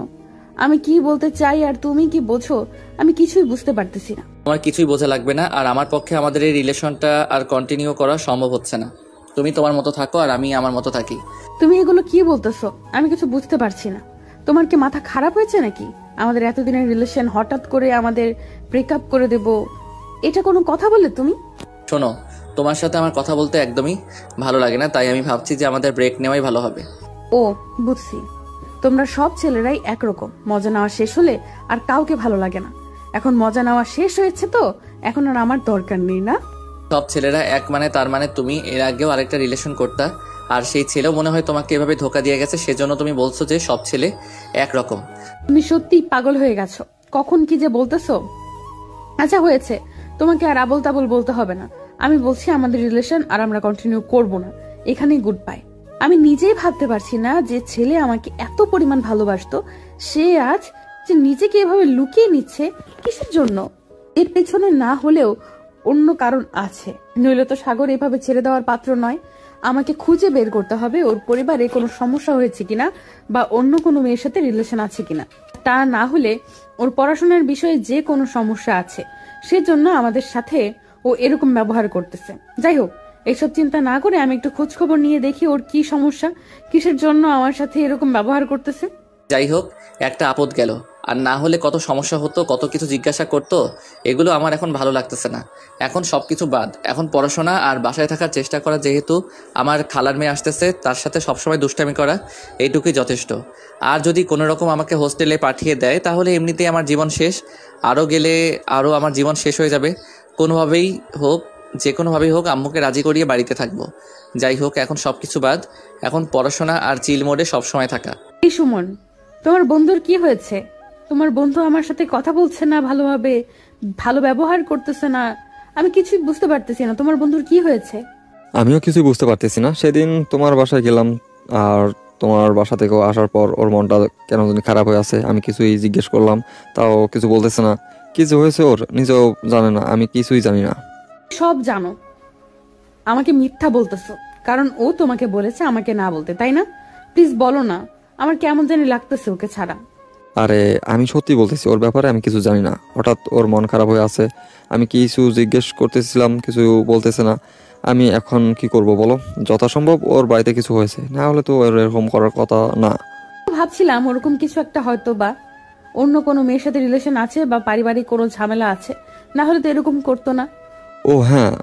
আমি কি বলতে চাই আর তুমি কি বোঝো আমি কিছুই বুঝতে পারতেছি না।
তোমার কিছুই বোঝা লাগবে না, আর আমার পক্ষে আমাদের এই রিলেশনটা আর কন্টিনিউ করা সম্ভব হচ্ছে না। তুমি তোমার মতো থাকো আর আমি আমার মতো থাকি।
তুমি এগুলো কি বলতেছো? আমি কিছু বুঝতে পারছি না। তোমার কি মাথা খারাপ হয়েছে নাকি? আমাদের এতদিনের রিলেশন হঠাৎ করে আমাদের ব্রেকআপ করে দেব, এটা কোনো কথা বললে তুমি?
শোনো, তোমার সাথে আমার কথা বলতে একদমই ভালো লাগে না, তাই আমি ভাবছি যে আমাদের ব্রেক নেওয়াই ভালো হবে।
ও বুঝছি, তোমরা সব ছেলেরাই একরকম, মজা নেওয়া শেষ হলে আর কাউকে ভালো লাগে না। এখন মজা নেওয়া শেষ হয়েছে তো এখন আর আমার দরকার নেই না?
সব ছেলেরা এক মানে তার মানে তুমি এর আগেও আরেকটা রিলেশন করতা, আর সেই ছেলেও মনে হয় তোমাকে এভাবে ধোকা দিয়ে গেছে, সেজন্য তুমি বলছো যে সব ছেলে একরকম।
তুমি সত্যি পাগল হয়ে গেছো, কখন কি যে বলতেছো। আচ্ছা হয়েছে, তোমাকে আর আবল তাবল বলতে হবে না। আমি বলছি আমাদের রিলেশন আর আমরা কন্টিনিউ করব না, এখানেই গুড বাই। আমি নিজেই ভাবতে পারছি না যে ছেলে আমাকে এত পরিমাণ ভালোবাসতো সে আজ যে নিজেকে এভাবে লুকিয়ে নিচ্ছে কিসের জন্য? এর পেছনে না হলেও অন্য কারণ আছে, নইলে তো সাগর এভাবে ছেড়ে দেওয়ার পাত্র নয়। আমাকে খুঁজে বের করতে হবে ওর পরিবারে কোনো সমস্যা হয়েছে কিনা বা অন্য কোনো মেয়ের সাথে রিলেশন আছে কিনা। তা না হলে ওর পড়াশোনার বিষয়ে যে কোনো সমস্যা আছে, সেজন্য আমাদের সাথে ও এরকম ব্যবহার করতেছে। যাই হোক, এইসব চিন্তা না করে আমি একটু খোঁজ খবর নিয়ে দেখি ওর কি সমস্যা, কিসের জন্য আমার সাথে এরকম ব্যবহার করতেছে।
যাই হোক, একটা আপদ গেল, আর না হলে কত সমস্যা হতো, কত কিছু জিজ্ঞাসা করতো। এগুলো আমার এখন ভালো লাগতেছে না। এখন সব কিছু বাদ, এখন পড়াশোনা আর বাসায় থাকার চেষ্টা করা। যেহেতু আমার খালার মেয়ে আসতেছে, তার সাথে সবসময় দুষ্টামি করা, এইটুকুই যথেষ্ট। আর যদি কোনো রকম আমাকে হোস্টেলে পাঠিয়ে দেয় তাহলে এমনিতেই আমার জীবন শেষ। আরও গেলে আরও আমার জীবন শেষ হয়ে যাবে। কোনোভাবেই হোক, যে কোনোভাবেই হোক আম্মুকে রাজি করিয়ে বাড়িতে থাকবো। যাই হোক, এখন সব কিছু বাদ, এখন পড়াশোনা আর চিল মোডে সবসময় থাকা।
এই সুমন, তোমার বন্ধুর কি হয়েছে? তোমার বন্ধু আমার সাথে কথা বলছে না ভালোভাবে, ভালো ব্যবহার করতেছে না, আমি কিছুই বুঝতে পারতেছি না। তোমার বন্ধুর কি হয়েছে?
আমিও কিছুই বুঝতে পারতেছি না। সেদিন তোমার বাসায় গেলাম, আর তোমার বাসা থেকে আসার পর ওর মনটা কেন জানি খারাপ হয়ে আছে। আমি কিছুই জিজ্ঞেস করলাম, তাও কিছু বলতেছে না। কিছু হয়েছে ওর, নিজেও জানে না, আমি কিছুই জানি না।
সব জানো, আমাকে মিথ্যা বলতেছো, কারণ ও তোমাকে বলেছে আমাকে না বলতে, তাই না? প্লিজ বলো না, আমার কেমন জানি লাগতেছে ওকে ছাড়া।
আরে আমি সত্যি বলতেছি, ওর ব্যাপারে আমি কিছু জানি না। হঠাৎ ওর মন খারাপ হয়ে আছে, আমি কিছু জিজ্ঞেস করতেছিলাম, কিছু বলতেছে না। আমি এখন কি করব বলো? যথাসম্ভব ওর বাড়িতে কিছু হয়েছে, না হলে তো ওর এরকম করার কথা না।
ভাবছিলাম ওরকম কিছু একটা হয়তো বা অন্য কোনো মেয়ের সাথে রিলেশন আছে বা পারিবারিক কোনো ঝামেলা আছে, না হলে তো এরকম করতো না।
ও হ্যাঁ,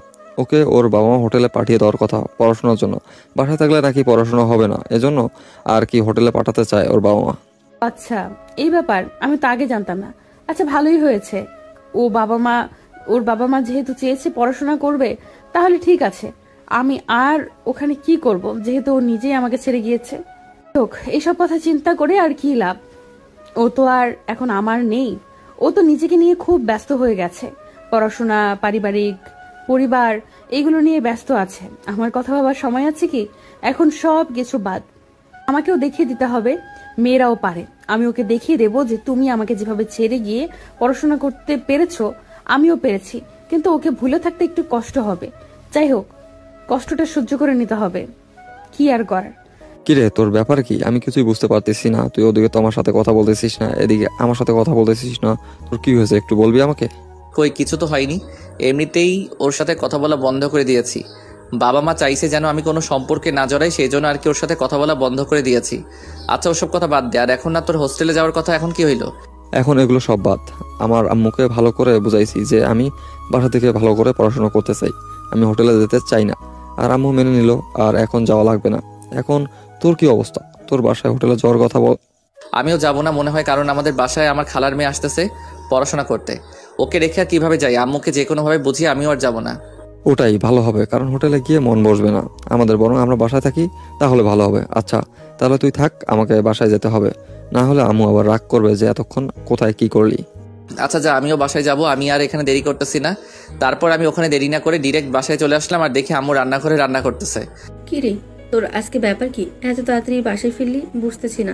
ওকে ওর বাবা মা হোটেলে পাঠিয়ে দেওয়ার কথা পড়াশোনার জন্য। বাসায় থাকলে নাকি পড়াশোনা হবে না, এজন্য আর কি হোটেলে পাঠাতে চায় ওর বাবা মা।
আচ্ছা, এই ব্যাপার আমি তো আগে জানতাম না। আচ্ছা, ভালোই হয়েছে। ওর বাবা মা যেহেতু চেয়েছে পড়াশোনা করবে, তাহলে ঠিক আছে। আমি আর ওখানে কি করব, যেহেতু ও নিজেই আমাকে ছেড়ে গিয়েছে। হোক, এইসব কথা চিন্তা করে আর কি লাভ? ও তো আর এখন আমার নেই। ও তো নিজেকে নিয়ে খুব ব্যস্ত হয়ে গেছে, পড়াশোনা, পারিবারিক, পরিবার, এগুলো নিয়ে ব্যস্ত আছে। আমার কথা ভাবার সময় আছে কি? এখন সব কিছু বাদ। আমাকেও দেখিয়ে দিতে হবে মেয়েরাও পারে। আমি ওকে দেখিয়ে দেব যে তুমি আমাকে যেভাবে ছেড়ে গিয়ে পড়াশোনা করতে পেরেছো, আমিও পেরেছি। কিন্তু ওকে ভুলে থাকতে একটু কষ্ট হবে। যাই হোক, কষ্টটা সহ্য করে নিতে হবে, কি আর করার।
কিরে, তোর ব্যাপার কি? আমি কিছুই বুঝতে পারতেছি না। তুই ওদিকে তো আমার সাথে কথা বলতেছিস না, এদিকে আমার সাথে কথা বলতেছিস না। তোর কি হয়েছে একটু বলবি আমাকে?
কই, কিছু তো হয়নি। এমনিতেই ওর সাথে কথা বলা বন্ধ করে দিয়েছি। বাবা মা চাইছে যেন আমি কোনো সম্পর্কে না জড়াই, সেই জন্য আর কি ওর সাথে কথা বলা বন্ধ করে দিয়েছি। আচ্ছা, ওসব কথা বাদ দে। আর এখন না তোর হোস্টেলে যাওয়ার কথা, এখন কি হইলো?
এখন এগুলো সব বাদ। আমার আম্মুকে ভালো করে বুঝাইছি যে আমি বাসা থেকে ভালো করে পড়াশোনা করতে চাই, আমি হোটেলে যেতে চাই না। আর আম্মু মেনে নিল, আর এখন যাওয়া লাগবে না। এখন তোর কি অবস্থা? তোর বাসায় হোটেলে যাওয়ার কথা বল।
আমিও যাবো না মনে হয়, কারণ আমাদের বাসায় আমার খালার মেয়ে আসতেছে পড়াশোনা করতে। ওকে রেখে আর কিভাবে যাই? আম্মুকে যে কোনোভাবে বুঝিয়ে আমিও আর যাবো না।
ওটাই ভালো হবে, কারণ হোটেলে গিয়ে মন বসবে না আমাদের, বরং আমরা বাসায় থাকি তাহলে ভালো হবে। আচ্ছা তাহলে তুই থাক, আমাকে বাসায় যেতে হবে, না হলে আম্মু আবার রাগ করবে যে এতক্ষণ কোথায় কি করলি।
আচ্ছা যা, আমিও বাসায় যাব। আমি আর এখানে দেরি করতেছি না। তারপর আমি ওখানে দেরি না করে ডিরেক্ট বাসায় চলে আসলাম, আর দেখি আম্মু রান্নাঘরে রান্না করতেছে।
কি রে, তোর আজকে ব্যাপার কি? এত তাড়াতাড়ি বাসায় ফিরলি, বুঝতেছি না।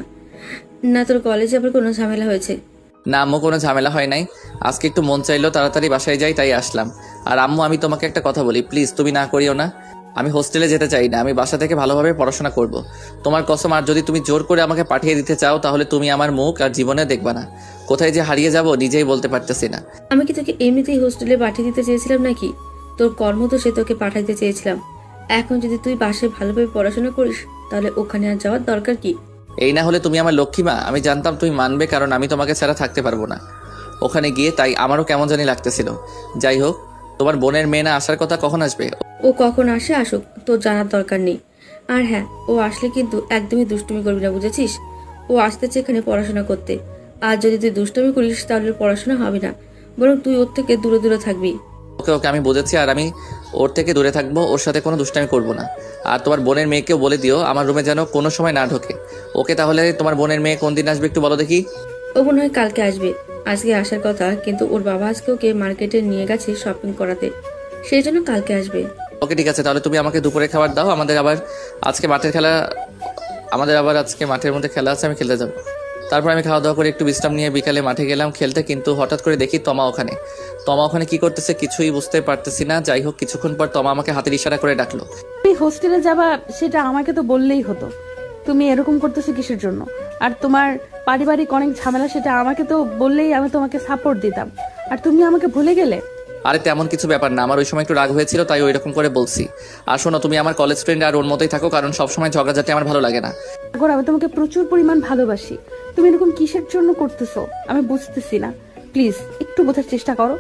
না তোর কলেজে আবার কোনো ঝামেলা হয়েছে?
না আম্মু, কোনো ঝামেলা হয় নাই। আজকে একটু মন চাইলো তাড়াতাড়ি বাসায় যাই, তাই আসলাম। আর আম্মু, আমি তোমাকে একটা কথা বলি, প্লিজ তুমি না করিও না। আমি হোস্টেলে যেতে চাই না, আমি বাসা থেকে ভালোভাবে পড়াশোনা করব। তোমার কসম, আর যদি তুমি জোর করে আমাকে পাঠিয়ে দিতে চাও তাহলে তুমি আমার মুখ আর জীবনে দেখবা না। কোথায় যে হারিয়ে যাব নিজেই বলতে পারতেছি না।
আমি কি তোকে এমনিতেই হোস্টেলে পাঠিয়ে দিতে চেয়েছিলাম নাকি? তোর কর্ম তো সে তোকে পাঠাইতে চেয়েছিলাম। এখন যদি তুই বাসায় ভালোভাবে পড়াশোনা করিস তাহলে ওখানে আর যাওয়ার দরকার কি?
এই না হলে তুমি আমার লক্ষ্মী মা, আমি জানতাম তুমি মানবে, কারণ আমি তোমাকে ছাড়া থাকতে পারবো না ওখানে গিয়ে, তাই আমারও কেমন জানি লাগতেছিল। যাই হোক, তোমার বোনের মেয়ে না আসার কথা, কখন আসবে?
ও কখন আসে আসুক, তোর জানার দরকার নেই। আর হ্যাঁ, ও আসলে কিন্তু একদমই দুষ্টুমি করবি না, বুঝেছিস? ও আসতেছে এখানে পড়াশোনা করতে। আর যদি তুই দুষ্টুমি করিস তাহলে পড়াশোনা হবে না, বরং তুই ওর থেকে দূরে দূরে থাকবি।
ওকে ওকে, আমি বুঝেছি। আর আমি ওর থেকে দূরে থাকবো, ওর সাথে কোনো দুষ্টামি করবো না। আর তোমার বোনের মেয়েকেও বলে দিও আমার রুমে যেন কোনো সময় না ঢোকে। ওকে, তাহলে তোমার বোনের মেয়ে কোন দিন আসবে একটু বলো দেখি।
ও মনে হয় কালকে আসবে। আজকে আসার কথা, কিন্তু ওর বাবা আজকে ওকে মার্কেটে নিয়ে গেছে শপিং করাতে, সেই জন্য কালকে আসবে।
ওকে ঠিক আছে, তাহলে তুমি আমাকে দুপুরে খাবার দাও। আমাদের আবার আজকে মাঠের মধ্যে খেলা আছে, আমি খেলতে যাবো। তারপর আমি খাওয়া দাওয়া করে একটু বিশ্রাম নিয়ে বিকালে মাঠে গেলাম খেলতে, কিন্তু হঠাৎ করে দেখি তমা ওখানে কি করতেছে কিছুই বুঝতে পারতেছি না। যাই হোক, কিছুক্ষণ পর তমা আমাকে হাতের ইশারা করে ডাকলো।
তুমি হোস্টেলে যাবা সেটা আমাকে তো বললেই হতো। তুমি এরকম করতেছো কিসের জন্য? আর তোমার পারিবারিক অনেক ঝামেলা, সেটা আমাকে তো বললেই আমি তোমাকে সাপোর্ট দিতাম, আর তুমি আমাকে ভুলে গেলে।
আরে তেমন কিছু ব্যাপার না, আমার ওই সময় একটু রাগ হয়েছিল তাই ওই রকম করে বলছি। আর শোনো, তুমি আমার কলেজ ফ্রেন্ড আর ওর মতোই থাকো, কারণ সবসময় ঝগড়াঝাটি আমার ভালো লাগে না।
সাগর, আমি তোমাকে প্রচুর পরিমাণ ভালোবাসি। তুমি এরকম কিসের জন্য করতেছো আমি বুঝতেছি না। প্লিজ একটু বোঝার চেষ্টা করো।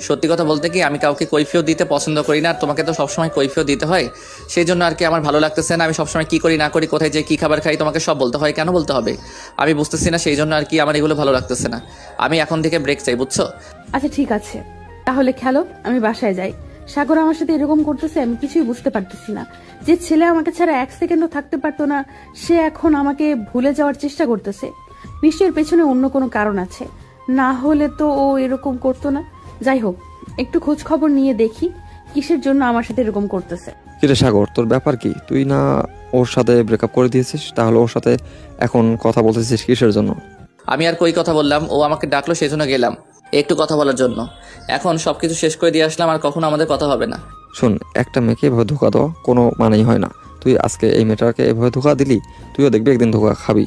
সত্যি কথা বলতে কি, আমি কাউকে কৈফিয়ত দিতে পছন্দ করি না, আর তোমাকে তো সবসময় কৈফিয়ত দিতে হয়, সেই জন্য আর কি আমার ভালো লাগতেছে না। আমি সবসময় কি করি না করি, কোথায় যে কি খাবার খাই, তোমাকে সব বলতে হয়। কেন বলতে হবে আমি বুঝতেছি না, সেই জন্য আর কি আমার এগুলো ভালো লাগতেছে না। আমি এখন থেকে ব্রেক চাই, বুঝছো?
আচ্ছা ঠিক আছে, তাহলে খেলো, আমি বাসায় যাই। সাগর আমার সাথে এরকম করতেছে আমি কিছুই বুঝতে পারতেছি না। যে ছেলে আমাকে ছাড়া 1 সেকেন্ডও থাকতে পারতো না, সে এখন আমাকে ভুলে যাওয়ার চেষ্টা করতেছে। নিশ্চয়ের পেছনে অন্য কোনো কারণ আছে, না হলে তো ও এরকম করতো না। যাই হোক, একটু খোঁজ খবর নিয়ে দেখি কিসের জন্য আমার সাথে এরকম করতেছে।
কিরে সাগর, তোর ব্যাপার কি? তুই না ওর সাথে ব্রেকআপ করে দিয়েছিস, তাহলে ওর সাথে এখন কথা বলতেছিস কিসের জন্য?
আমি আর কই কথা বললাম, ও আমাকে ডাকলো সেই জন্য গেলাম একটু কথা বলার জন্য। এখন সবকিছু শেষ করে দিয়ে আসলাম, আর কখনো আমাদের কথা হবে না।
শোন, একটা মেয়েকে এভাবে ধোকা দেওয়া কোনো মানেই হয় না। তুই আজকে এই মেয়েটাকে এভাবে ধোকা দিলি, তুইও দেখবি একদিন ধোকা খাবি।